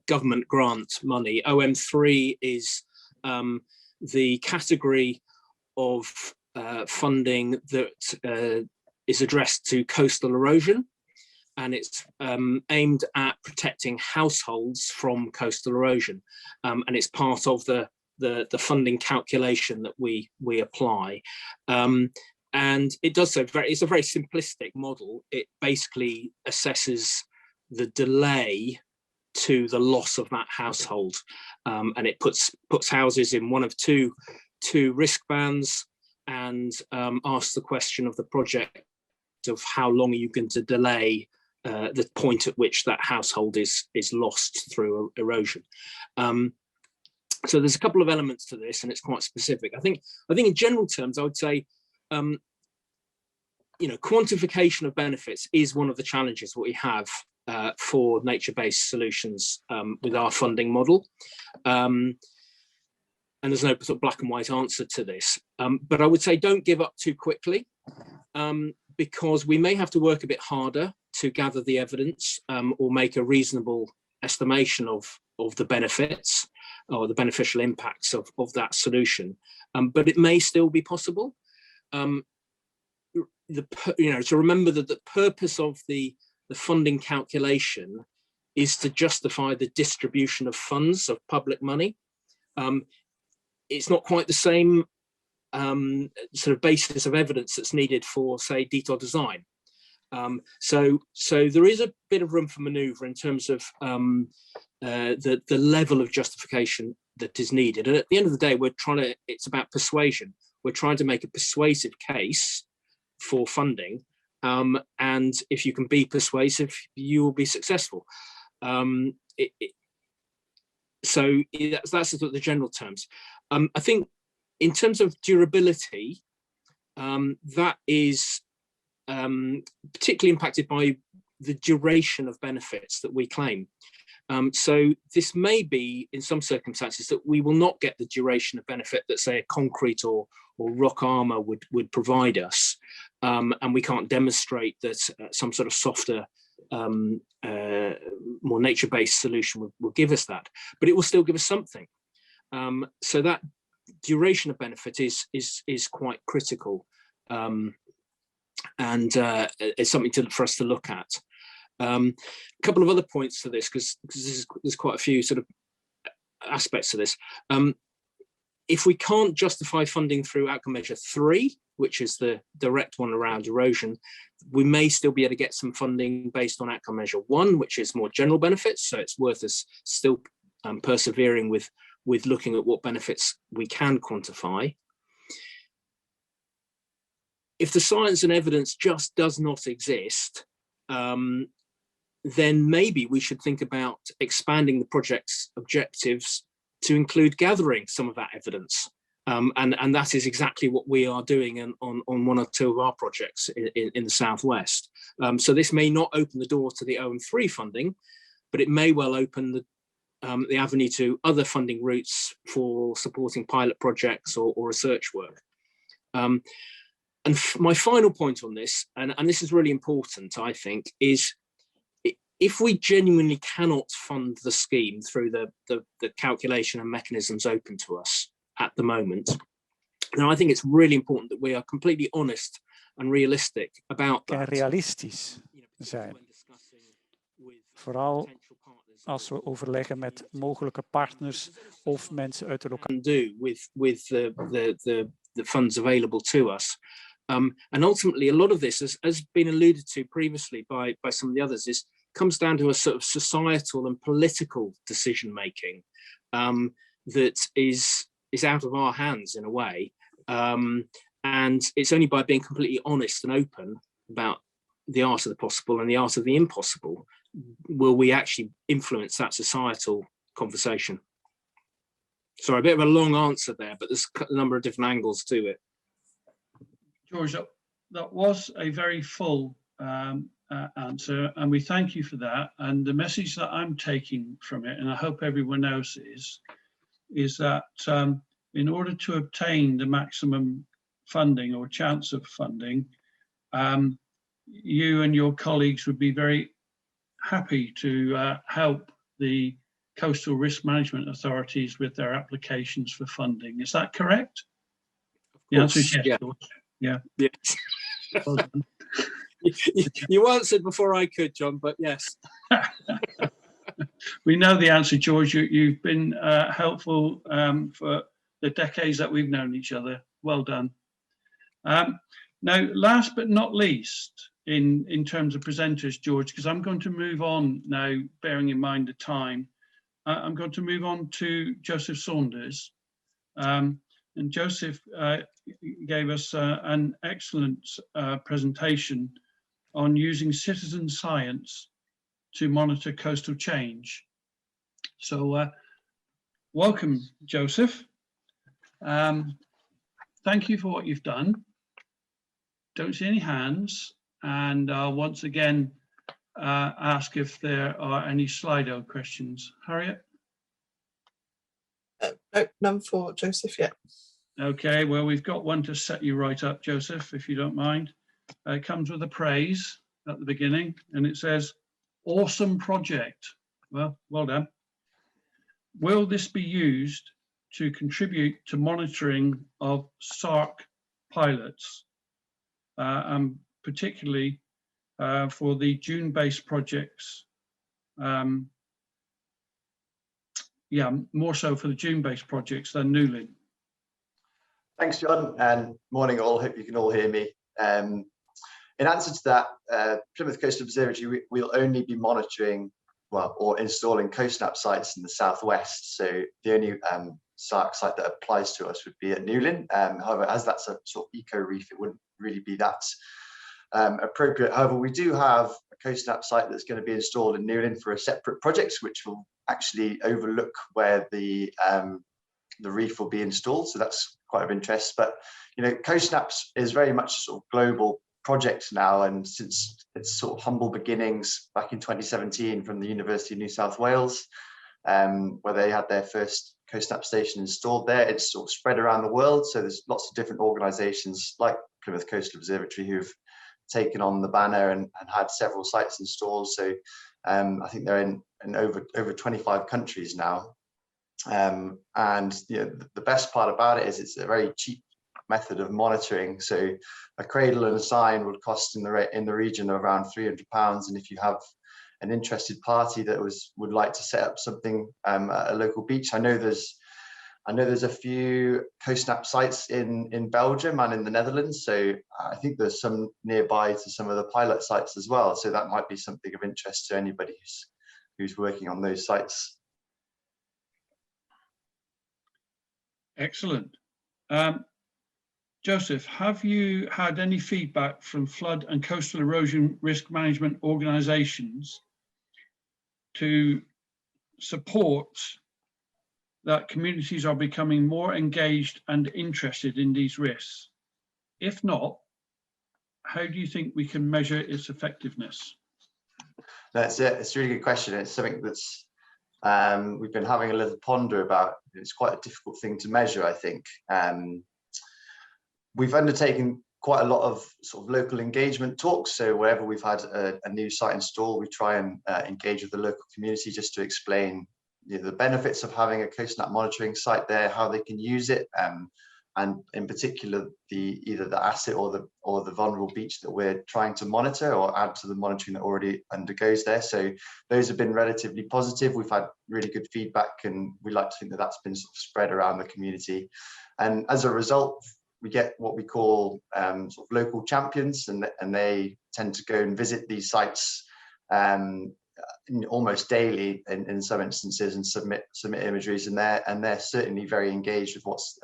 government grant money. OM3 is the category of funding that is addressed to coastal erosion, and it's aimed at protecting households from coastal erosion, and it's part of the funding calculation that we apply. And it does so it's a very simplistic model. It basically assesses the delay to the loss of that household, and it puts houses in one of two risk bands and asks the question of the project of how long are you going to delay the point at which that household is lost through erosion. So there's a couple of elements to this, and it's quite specific. I think in general terms, I would say, quantification of benefits is one of the challenges that we have for nature-based solutions with our funding model. And there's no sort of black and white answer to this. But I would say don't give up too quickly, because we may have to work a bit harder to gather the evidence or make a reasonable estimation of the benefits or the beneficial impacts of that solution. But it may still be possible. To remember that the purpose of the the funding calculation is to justify the distribution of funds, of public money. It's not quite the same sort of basis of evidence that's needed for, say, detailed design. So there is a bit of room for manoeuvre in terms of the level of justification that is needed. And at the end of the day, it's about persuasion. We're trying to make a persuasive case for funding. And if you can be persuasive, you will be successful. So that's the general terms. I think in terms of durability, that is particularly impacted by the duration of benefits that we claim. So this may be, in some circumstances, that we will not get the duration of benefit that, say, a concrete or rock armour would provide us, and we can't demonstrate that some sort of softer, more nature-based solution will give us that, but it will still give us something. So that duration of benefit is quite critical, and it's something for us to look at. A couple of other points to this, because there's quite a few sort of aspects to this. If we can't justify funding through outcome measure 3, which is the direct one around erosion, we may still be able to get some funding based on outcome measure 1, which is more general benefits. So it's worth us still persevering with looking at what benefits we can quantify. If the science and evidence just does not exist, then maybe we should think about expanding the project's objectives to include gathering some of that evidence. And that is exactly what we are doing on one or two of our projects in the Southwest. So this may not open the door to the OM3 funding, but it may well open the avenue to other funding routes for supporting pilot projects or research work. And my final point on this, and this is really important, I think, is if we genuinely cannot fund the scheme through the calculation and mechanisms open to us at the moment, then I think it's really important that we are completely honest and realistic about that. Realistisch zijn. Vooral als we overleggen met mogelijke partners of mensen uit de lokaal. Do with the funds available to us. And ultimately, a lot of this has been alluded to previously by some of the others, comes down to a sort of societal and political decision making that is out of our hands in a way. And it's only by being completely honest and open about the art of the possible and the art of the impossible will we actually influence that societal conversation. Sorry, a bit of a long answer there, but there's a number of different angles to it. George, that was a very full answer, and we thank you for that. And the message that I'm taking from it, and I hope everyone else is that in order to obtain the maximum funding or chance of funding, you and your colleagues would be very happy to help the coastal risk management authorities with their applications for funding. Is that correct? The answer is yes. Yeah. Yes. Well done. You answered before I could, John, but yes. We know the answer, George. You've been helpful for the decades that we've known each other. Well done. Now, last but not least, in terms of presenters, George, because I'm going to move on now, bearing in mind the time, I'm going to move on to Joseph Saunders. And Joseph gave us an excellent presentation on using citizen science to monitor coastal change. So welcome, Joseph. Thank you for what you've done. Don't see any hands. And I'll once again ask if there are any Slido questions. Harriet? No, none for Joseph yet. Okay, well, we've got one to set you right up, Joseph, if you don't mind. It comes with a praise at the beginning, and it says, awesome project. Well, well done. Will this be used to contribute to monitoring of SARCC pilots, and particularly for the dune-based projects. Yeah, more so for the dune-based projects than Newlyn. Thanks, John, and morning all. Hope you can all hear me. In answer to that, Plymouth Coastal Observatory will only be monitoring, well, or installing coast-snap sites in the southwest. So the only SARCC site that applies to us would be at Newlyn. However, as that's a sort of eco reef, it wouldn't really be that appropriate. However, we do have a coast-snap site that's going to be installed in Newlyn for a separate project, which will actually overlook where the reef will be installed. So that's quite of interest. But you know, coast-snaps is very much a sort of global project now, and since its sort of humble beginnings back in 2017 from the University of New South Wales, where they had their first coast-snap station installed there, it's sort of spread around the world. So there's lots of different organisations like Plymouth Coastal Observatory who've taken on the banner and had several sites installed. So I think they're in over 25 countries now. And you know, the best part about it is it's a very cheap method of monitoring. So a cradle and a sign would cost in the region of around £300, and if you have an interested party that would like to set up something at a local beach, I know there's a few coast-snap sites in Belgium and in the Netherlands, so I think there's some nearby to some of the pilot sites as well, so that might be something of interest to anybody who's working on those sites. Excellent. Joseph, have you had any feedback from flood and coastal erosion risk management organisations to support that communities are becoming more engaged and interested in these risks? If not, how do you think we can measure its effectiveness? That's it. It's a really good question. It's something that's we've been having a little ponder about. It's quite a difficult thing to measure, I think. We've undertaken quite a lot of sort of local engagement talks. So wherever we've had a new site installed, we try and engage with the local community just to explain the benefits of having a coast-snap monitoring site there, how they can use it, and in particular either the asset or the vulnerable beach that we're trying to monitor or add to the monitoring that already undergoes there. So those have been relatively positive. We've had really good feedback, and we like to think that that's been sort of spread around the community. And as a result, we get what we call sort of local champions, and they tend to go and visit these sites almost daily in some instances and submit imageries, and they're certainly very engaged with what's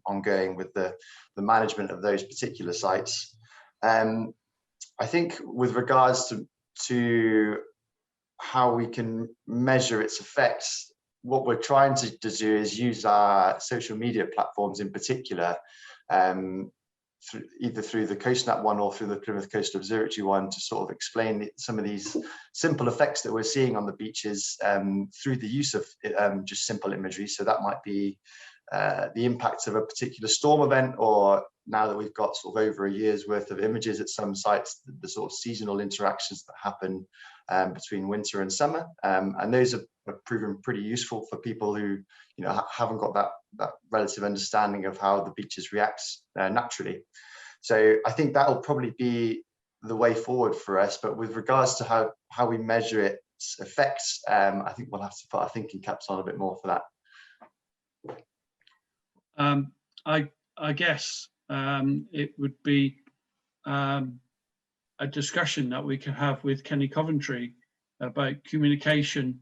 ongoing with the management of those particular sites. I think with regards to how we can measure its effects, what we're trying to do is use our social media platforms in particular, either through the coast-snap one or through the Plymouth Coastal Observatory one, to sort of explain some of these simple effects that we're seeing on the beaches through the use of just simple imagery. So that might be the impact of a particular storm event, or now that we've got sort of over a year's worth of images at some sites, the sort of seasonal interactions that happen between winter and summer. And those have proven pretty useful for people who haven't got that relative understanding of how the beaches react naturally. So I think that'll probably be the way forward for us. But with regards to how we measure its effects, I think we'll have to put our thinking caps on a bit more for that. I guess it would be a discussion that we can have with Kenny Coventry about communication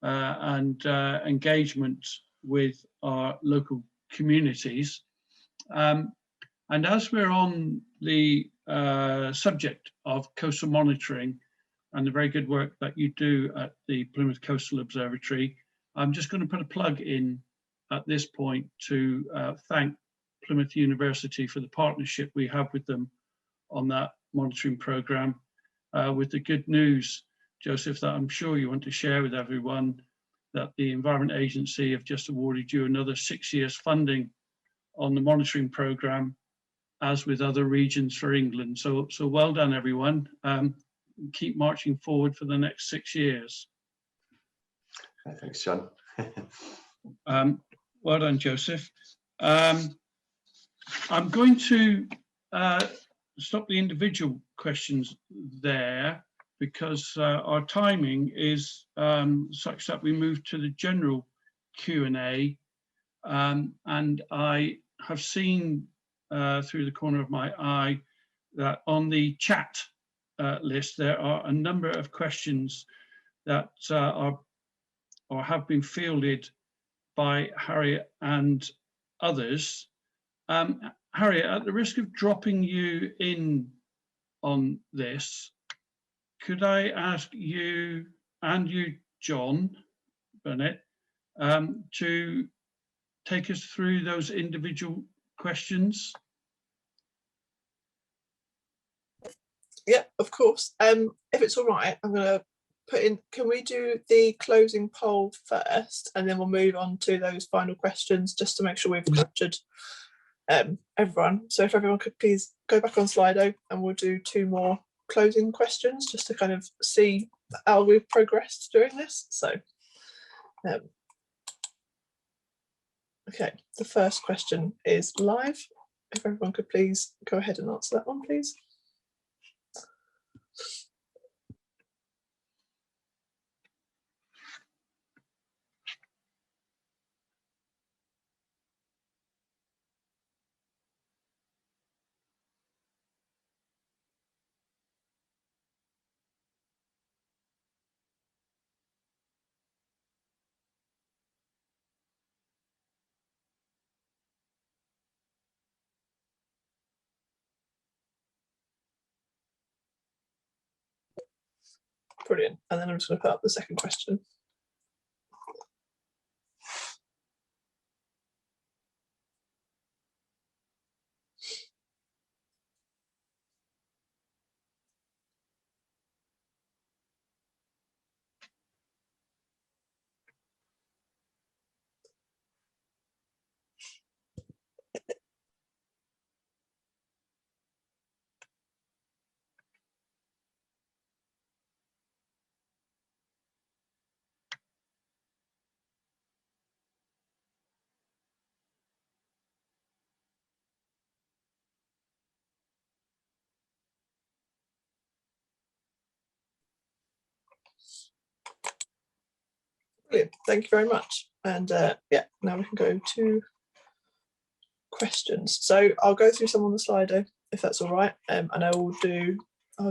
and engagement with our local communities. And as we're on the subject of coastal monitoring and the very good work that you do at the Plymouth Coastal Observatory, I'm just going to put a plug in at this point to thank Plymouth University for the partnership we have with them on that monitoring programme, with the good news, Joseph, that I'm sure you want to share with everyone, that the Environment Agency have just awarded you another 6 years funding on the monitoring programme, as with other regions for England. So well done, everyone. Keep marching forward for the next 6 years. Thanks, John. Well done, Joseph. I'm going to stop the individual questions there, because our timing is such that we move to the general Q&A, and I have seen through the corner of my eye that on the chat list there are a number of questions that are or have been fielded by Harriet and others. Harriet, at the risk of dropping you in on this, could I ask you and you, John Bennett, to take us through those individual questions? Yeah, of course. If it's all right, I'm going to put in, can we do the closing poll first, and then we'll move on to those final questions just to make sure we've captured everyone. So if everyone could please go back on Slido, and we'll do 2 more closing questions just to kind of see how we've progressed during this. So okay, the first question is live. If everyone could please go ahead and answer that one, please. Brilliant. And then I'm just going to put up the second question. Brilliant. Thank you very much. And yeah, now we can go to questions. So I'll go through some on the Slido, if that's all right. And I'll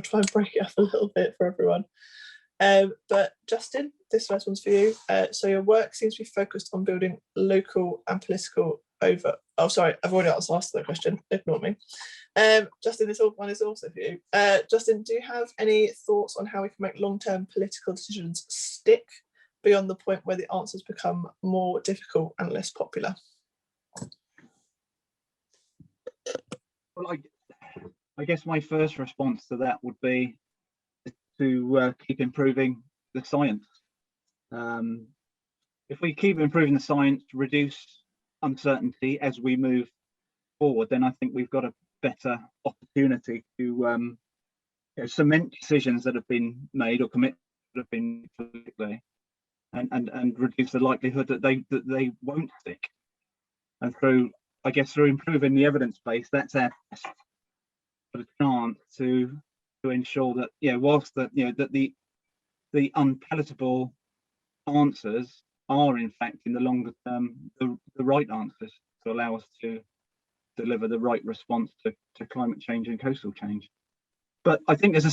try and break it up a little bit for everyone. But Justin, this first one's for you. So your work seems to be focused on building local and political over. Oh, sorry, I've already asked that question. Ignore me. Justin, this one is also for you. Justin, do you have any thoughts on how we can make long-term political decisions stick beyond the point where the answers become more difficult and less popular? Well, I guess my first response to that would be to keep improving the science. If we keep improving the science, reduce uncertainty as we move forward, then I think we've got a better opportunity to cement decisions that have been made or commit that have been politically, and reduce the likelihood that they won't stick. And through improving the evidence base, that's our best chance to ensure that whilst that the unpalatable answers are in fact in the longer term the right answers to allow us to deliver the right response to climate change and coastal change. But I think there's a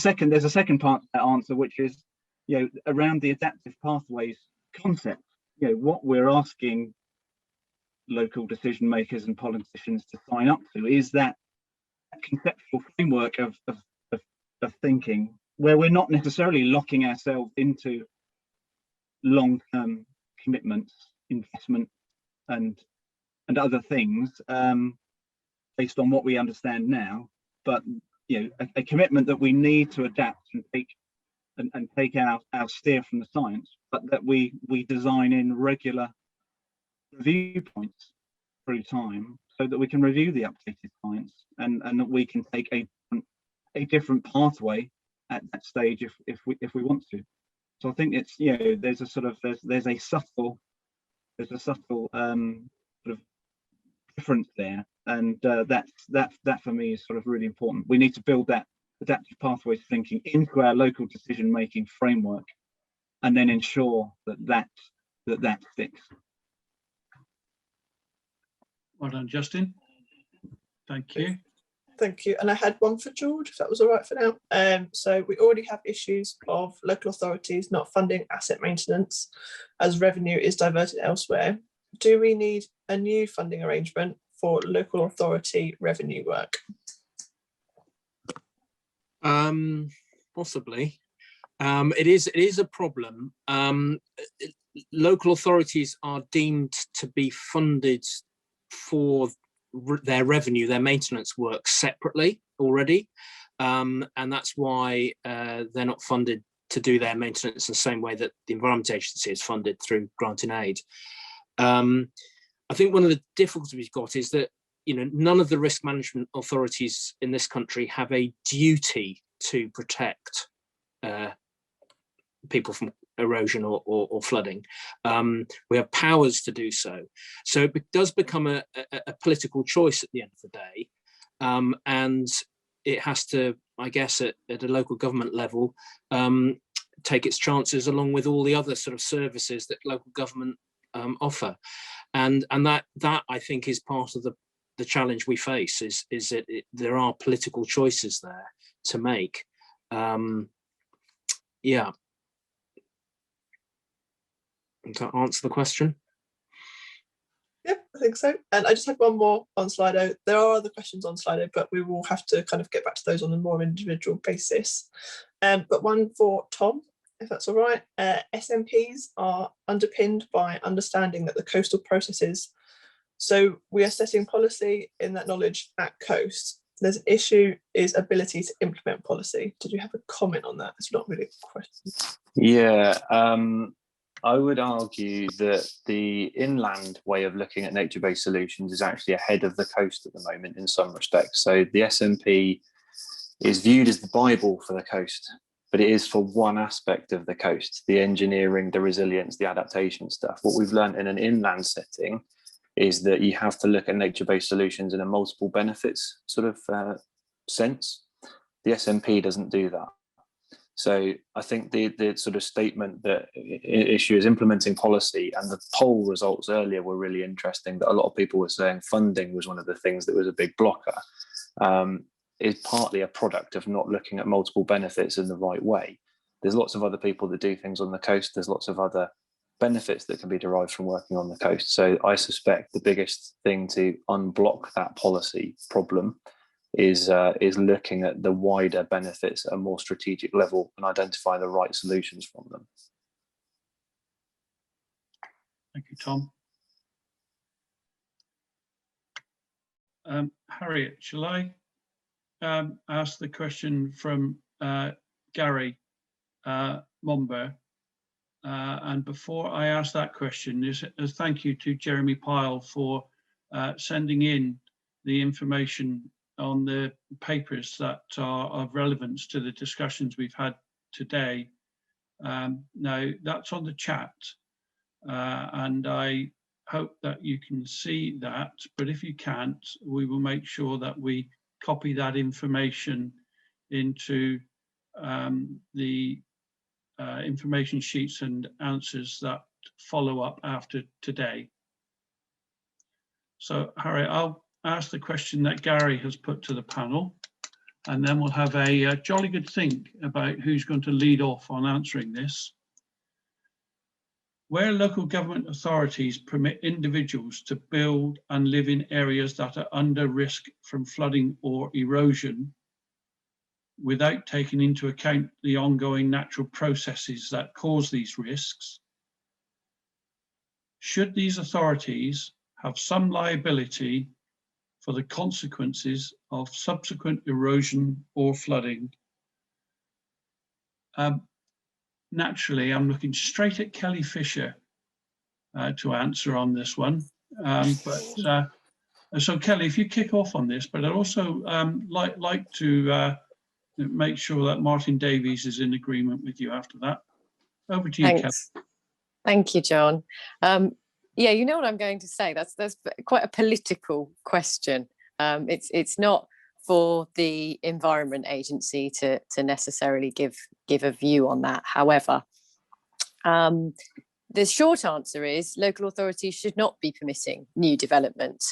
second part to that answer, which is around the adaptive pathways concept. What we're asking local decision makers and politicians to sign up to is that conceptual framework of thinking, where we're not necessarily locking ourselves into long-term commitments, investment, and other things based on what we understand now, but a commitment that we need to adapt and take our steer from the science, but that we design in regular review points through time so that we can review the updated science and that we can take a different pathway at that stage if we want to. So I think it's there's a subtle sort of difference there, and that for me is sort of really important. We need to build that adaptive pathways thinking into our local decision making framework, and then ensure that sticks. Well done, Justin. Thank you. Thank you. And I had one for George, if that was all right for now. So we already have issues of local authorities not funding asset maintenance as revenue is diverted elsewhere. Do we need a new funding arrangement for local authority revenue work? Possibly. It is a problem. Local authorities are deemed to be funded for their revenue, their maintenance work separately already, and that's why they're not funded to do their maintenance in the same way that the Environment Agency is funded through grant and aid. I think one of the difficulties we've got is that none of the risk management authorities in this country have a duty to protect people from erosion or flooding. We have powers to do so. So it does become a political choice at the end of the day. And it has to, I guess, at a local government level, take its chances along with all the other sort of services that local government offer. And that I think is part of the challenge we face is that there are political choices there to make. Yeah. Does that answer the question? Yep, I think so. And I just had one more on Slido. There are other questions on Slido, but we will have to kind of get back to those on a more individual basis. But one for Tom, if that's all right. SMPs are underpinned by understanding that the coastal processes. So we are setting policy in that knowledge at coast. There's an issue is ability to implement policy. Did you have a comment on that? It's not really a question. Yeah, I would argue that the inland way of looking at nature-based solutions is actually ahead of the coast at the moment in some respects. So the SMP is viewed as the Bible for the coast, but it is for one aspect of the coast, the engineering, the resilience, the adaptation stuff. What we've learned in an inland setting is that you have to look at nature-based solutions in a multiple benefits sort of sense. The SMP doesn't do that. So I think the sort of statement that issue is implementing policy, and the poll results earlier were really interesting, that a lot of people were saying funding was one of the things that was a big blocker, is partly a product of not looking at multiple benefits in the right way. There's lots of other people that do things on the coast. There's lots of other benefits that can be derived from working on the coast. So I suspect the biggest thing to unblock that policy problem is looking at the wider benefits at a more strategic level and identify the right solutions from them. Thank you, Tom. Harriet, shall I ask the question from Gary Momber? And before I ask that question, is a thank you to Jeremy Pyle for sending in the information on the papers that are of relevance to the discussions we've had today. Now that's on the chat, and I hope that you can see that, but if you can't, we will make sure that we copy that information into the information sheets and answers that follow up after today. So Harry, I'll ask the question that Gary has put to the panel, and then we'll have a jolly good think about who's going to lead off on answering this. Where local government authorities permit individuals to build and live in areas that are under risk from flooding or erosion without taking into account the ongoing natural processes that cause these risks, should these authorities have some liability for the consequences of subsequent erosion or flooding? Naturally, I'm looking straight at Kelly Fisher to answer on this one. So Kelly, if you kick off on this, but I'd also like to make sure that Martin Davies is in agreement with you after that. Over to you, Kelly. Thank you, John. Yeah, you know what I'm going to say. That's quite a political question. It's not for the Environment Agency to necessarily give a view on that. However, the short answer is local authorities should not be permitting new development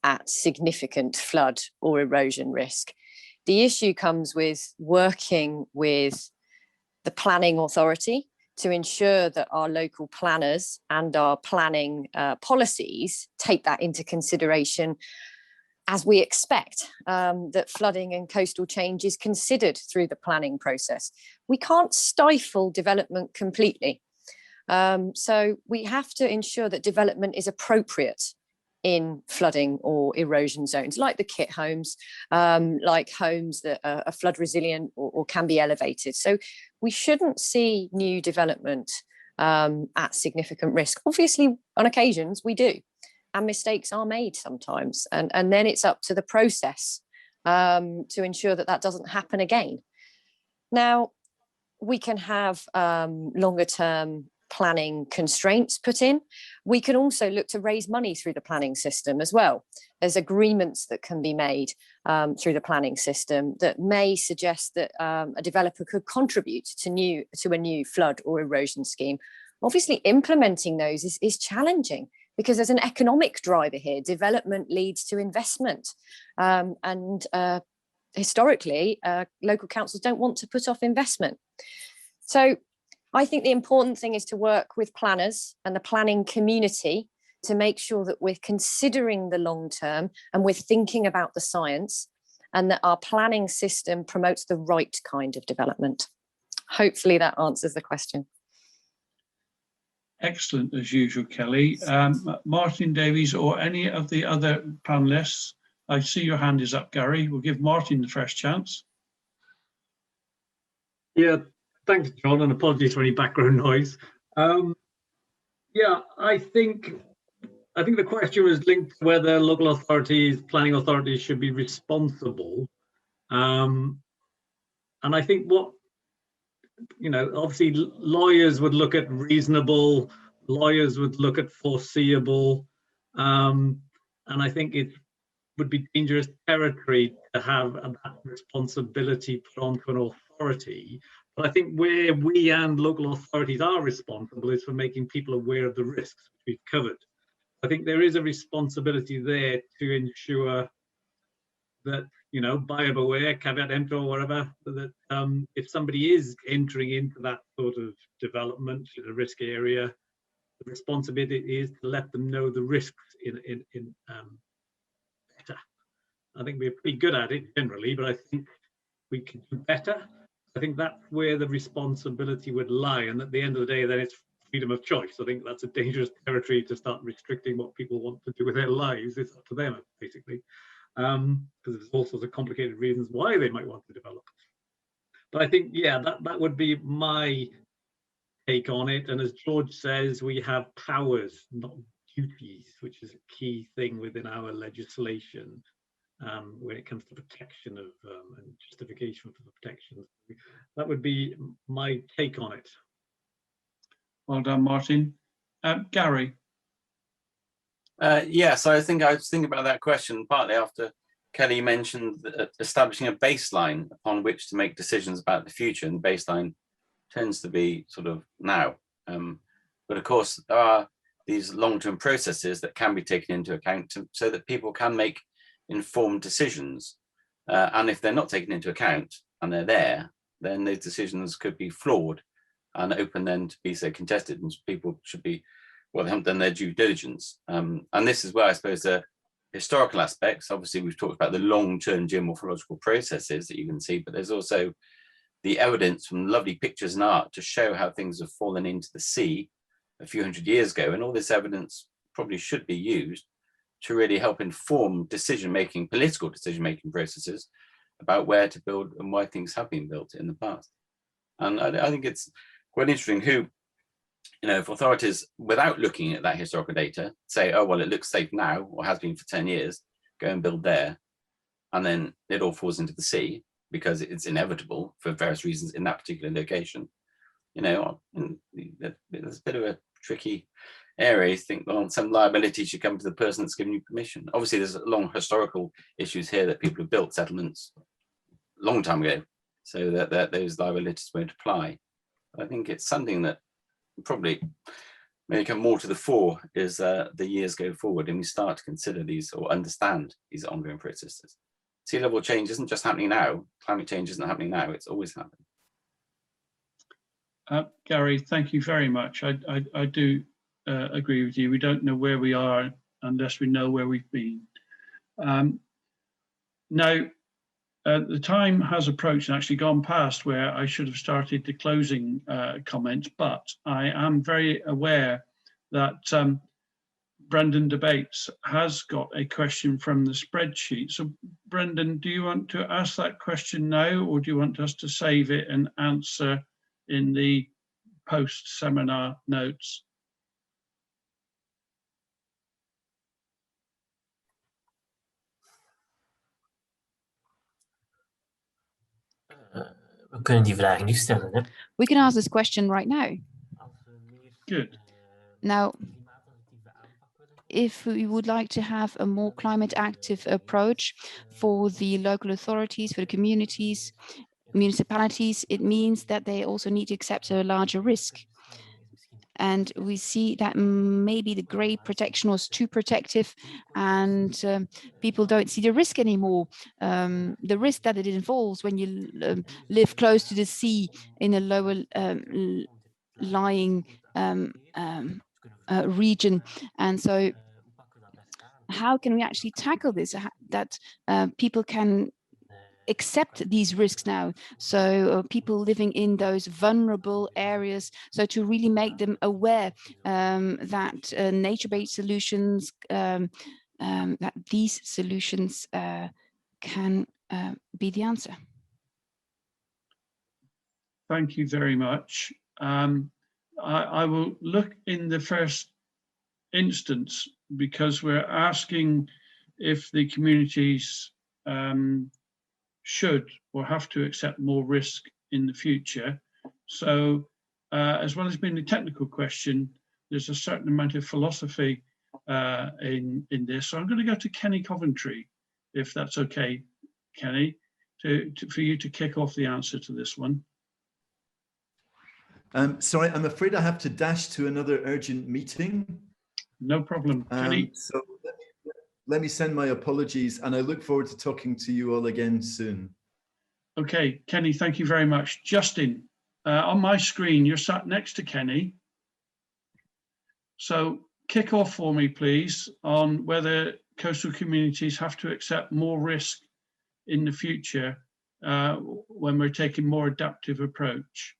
at significant flood or erosion risk. The issue comes with working with the planning authority to ensure that our local planners and our planning policies take that into consideration, as we expect that flooding and coastal change is considered through the planning process. We can't stifle development completely. So we have to ensure that development is appropriate in flooding or erosion zones, like the kit homes, like homes that are flood resilient or can be elevated. So we shouldn't see new development at significant risk. Obviously, on occasions we do, and mistakes are made sometimes. And then it's up to the process to ensure that that doesn't happen again. Now, we can have longer term planning constraints put in. We can also look to raise money through the planning system as well. There's agreements that can be made through the planning system that may suggest that a developer could contribute to a new flood or erosion scheme. Obviously, implementing those is challenging because there's an economic driver here. Development leads to investment, and historically, local councils don't want to put off investment. So I think the important thing is to work with planners and the planning community to make sure that we're considering the long term and we're thinking about the science, and that our planning system promotes the right kind of development. Hopefully that answers the question. Excellent, as usual, Kelly. Martin, Davies, or any of the other panelists? I see your hand is up, Gary. We'll give Martin the first chance. Yeah. Thanks, John, and apologies for any background noise. Yeah, I think the question was linked to whether local authorities, planning authorities should be responsible. And I think obviously lawyers would look at reasonable, lawyers would look at foreseeable, and I think it would be dangerous territory to have that responsibility put onto an authority. But I think where we and local authorities are responsible is for making people aware of the risks we've covered. I think there is a responsibility there to ensure that, buyer beware, caveat emptor, or whatever, that if somebody is entering into that sort of development in a risk area, the responsibility is to let them know the risks in better. I think we're pretty good at it generally, but I think we can do better. I think that's where the responsibility would lie, and at the end of the day, then it's freedom of choice. I think that's a dangerous territory to start restricting what people want to do with their lives. It's up to them, basically, because there's all sorts of complicated reasons why they might want to develop. But I think, yeah, that would be my take on it. And as George says, we have powers, not duties, which is a key thing within our legislation. When it comes to protection of and justification for the protection. That would be my take on it. Well done, Martin. Gary. Yes, I think I was thinking about that question partly after Kelly mentioned establishing a baseline upon which to make decisions about the future, and the baseline tends to be sort of now. But of course, there are these long-term processes that can be taken into account so that people can make informed decisions, and if they're not taken into account and they're there, then those decisions could be flawed and open then to be, say, contested, and people should be, well, they haven't done their due diligence. And this is where I suppose the historical aspects, obviously we've talked about the long-term geomorphological processes that you can see, but there's also the evidence from lovely pictures and art to show how things have fallen into the sea a few hundred years ago, and all this evidence probably should be used to really help inform decision-making, political decision-making processes about where to build and why things have been built in the past. And I think it's quite interesting who, if authorities, without looking at that historical data, say, oh, well, it looks safe now, or has been for 10 years, go and build there, and then it all falls into the sea because it's inevitable for various reasons in that particular location. There's a bit of a tricky area, you think, well, some liability should come to the person that's given you permission. Obviously, there's long historical issues here that people have built settlements a long time ago, so that those liabilities won't apply. I think it's something that probably may come more to the fore as the years go forward and we start to consider these or understand these ongoing processes. Sea level change isn't just happening now. Climate change isn't happening now. It's always happened. Gary, thank you very much. I do agree with you. We don't know where we are unless we know where we've been. Now, the time has approached and actually gone past where I should have started the closing comments, but I am very aware that Brendan Debates has got a question from the spreadsheet. So Brendan, do you want to ask that question now, or do you want us to save it and answer in the post-seminar notes? We kunnen die vraag nu stellen, hè? We can ask this question right now. Good. Now, if we would like to have a more climate active approach for the local authorities, for the communities, municipalities, it means that they also need to accept a larger risk. And we see that maybe the grey protection was too protective and people don't see the risk anymore. The risk that it involves when you live close to the sea in a lower lying region. And so how can we actually tackle this, that people can accept these risks now? So people living in those vulnerable areas, so to really make them aware that nature-based solutions, that these solutions can be the answer. Thank you very much. I will look in the first instance because we're asking if the communities should or have to accept more risk in the future. So as well as being a technical question, there's a certain amount of philosophy in this. So I'm going to go to Kenny Coventry, if that's okay, Kenny, for you to kick off the answer to this one. Sorry, I'm afraid I have to dash to another urgent meeting. No problem, Kenny. So let me send my apologies, and I look forward to talking to you all again soon. Okay, Kenny, thank you very much. Justin, on my screen, you're sat next to Kenny. So kick off for me, please, on whether coastal communities have to accept more risk in the future when we're taking more adaptive approach.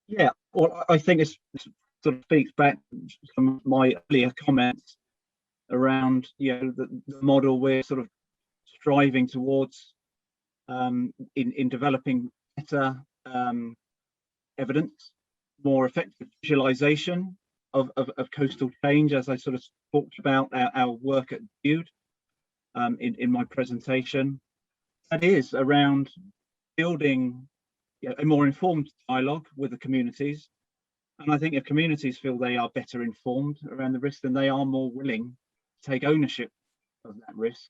Yeah, well, I think it sort of speaks back to some of my earlier comments around, the model we're sort of striving towards in developing better evidence, more effective visualization of coastal change, as I sort of talked about our work at Bude in my presentation. That is around building a more informed dialogue with the communities. And I think if communities feel they are better informed around the risk, then they are more willing to take ownership of that risk.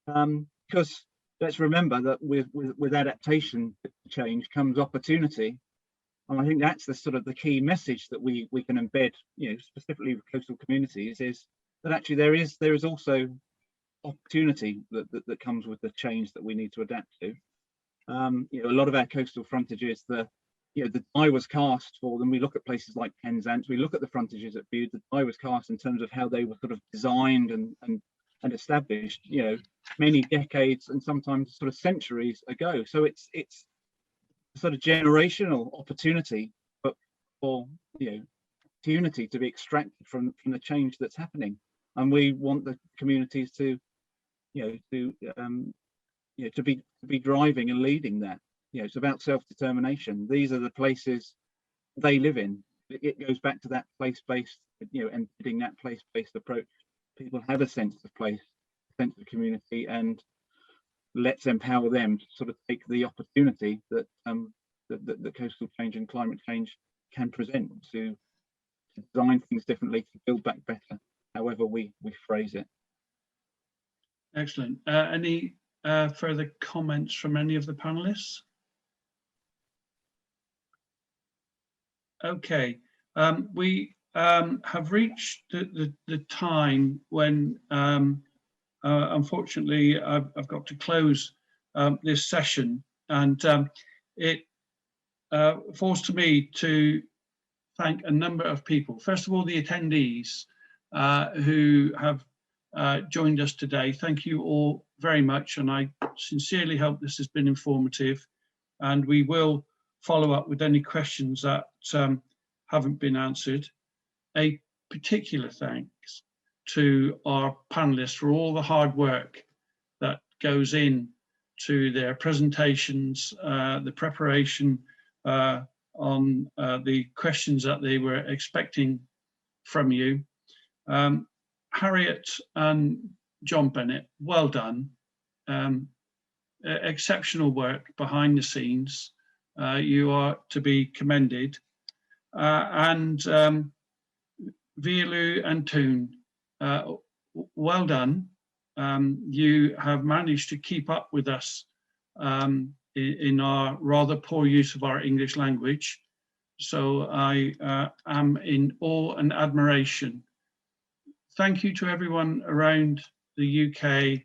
Because let's remember that with adaptation change comes opportunity. And I think that's the sort of the key message that we can embed, specifically with coastal communities, is that actually there is also opportunity that comes with the change that we need to adapt to. A lot of our coastal frontages, the die was cast for them. We look at places like Penzance, we look at the frontages at Bude, the die was cast in terms of how they were sort of designed and established, many decades and sometimes sort of centuries ago. So it's a sort of generational opportunity, but for opportunity to be extracted from the change that's happening. And we want the communities to be driving and leading that. It's about self-determination. These are the places they live in. It goes back to that place-based, embedding that place-based approach. People have a sense of place, a sense of community, and let's empower them to sort of take the opportunity that that coastal change and climate change can present to design things differently, to build back better, however we phrase it. Excellent. Any further comments from any of the panelists? Okay, we have reached the time when unfortunately I've got to close this session, and it falls to me to thank a number of people. First of all, the attendees who have joined us today. Thank you all very much, and I sincerely hope this has been informative, and we will follow up with any questions that haven't been answered. A particular thanks to our panelists for all the hard work that goes in to their presentations, the preparation on the questions that they were expecting from you. Harriet and John Bennett, well done. Exceptional work behind the scenes. You are to be commended. And Vielu and Toon, well done. You have managed to keep up with us in our rather poor use of our English language. So I am in awe and admiration. Thank you to everyone around the UK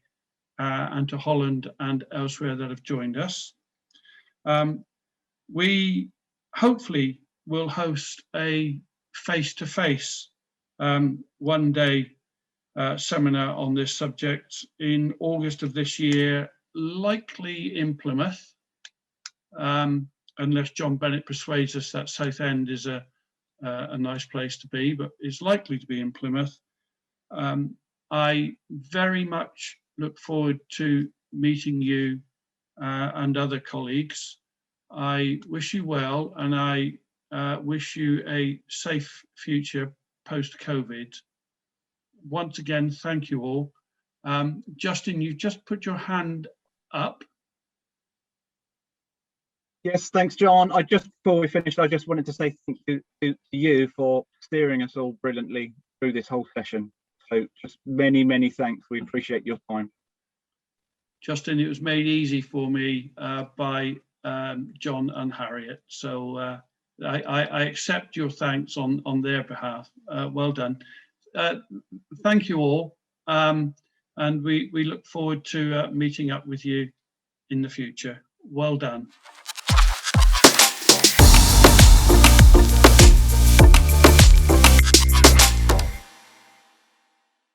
and to Holland and elsewhere that have joined us. We hopefully will host a face-to-face one-day seminar on this subject in August of this year, likely in Plymouth, unless John Bennett persuades us that Southend is a nice place to be, but it's likely to be in Plymouth. I very much look forward to meeting you and other colleagues. I wish you well, and I wish you a safe future post-COVID. Once again, thank you all. Justin, you've just put your hand up. Yes, thanks, John. Before we finish, I just wanted to say thank you to you for steering us all brilliantly through this whole session. So just many, many thanks. We appreciate your time. Justin, it was made easy for me by John and Harriet. So I accept your thanks on their behalf. Well done. Thank you all. And we look forward to meeting up with you in the future. Well done.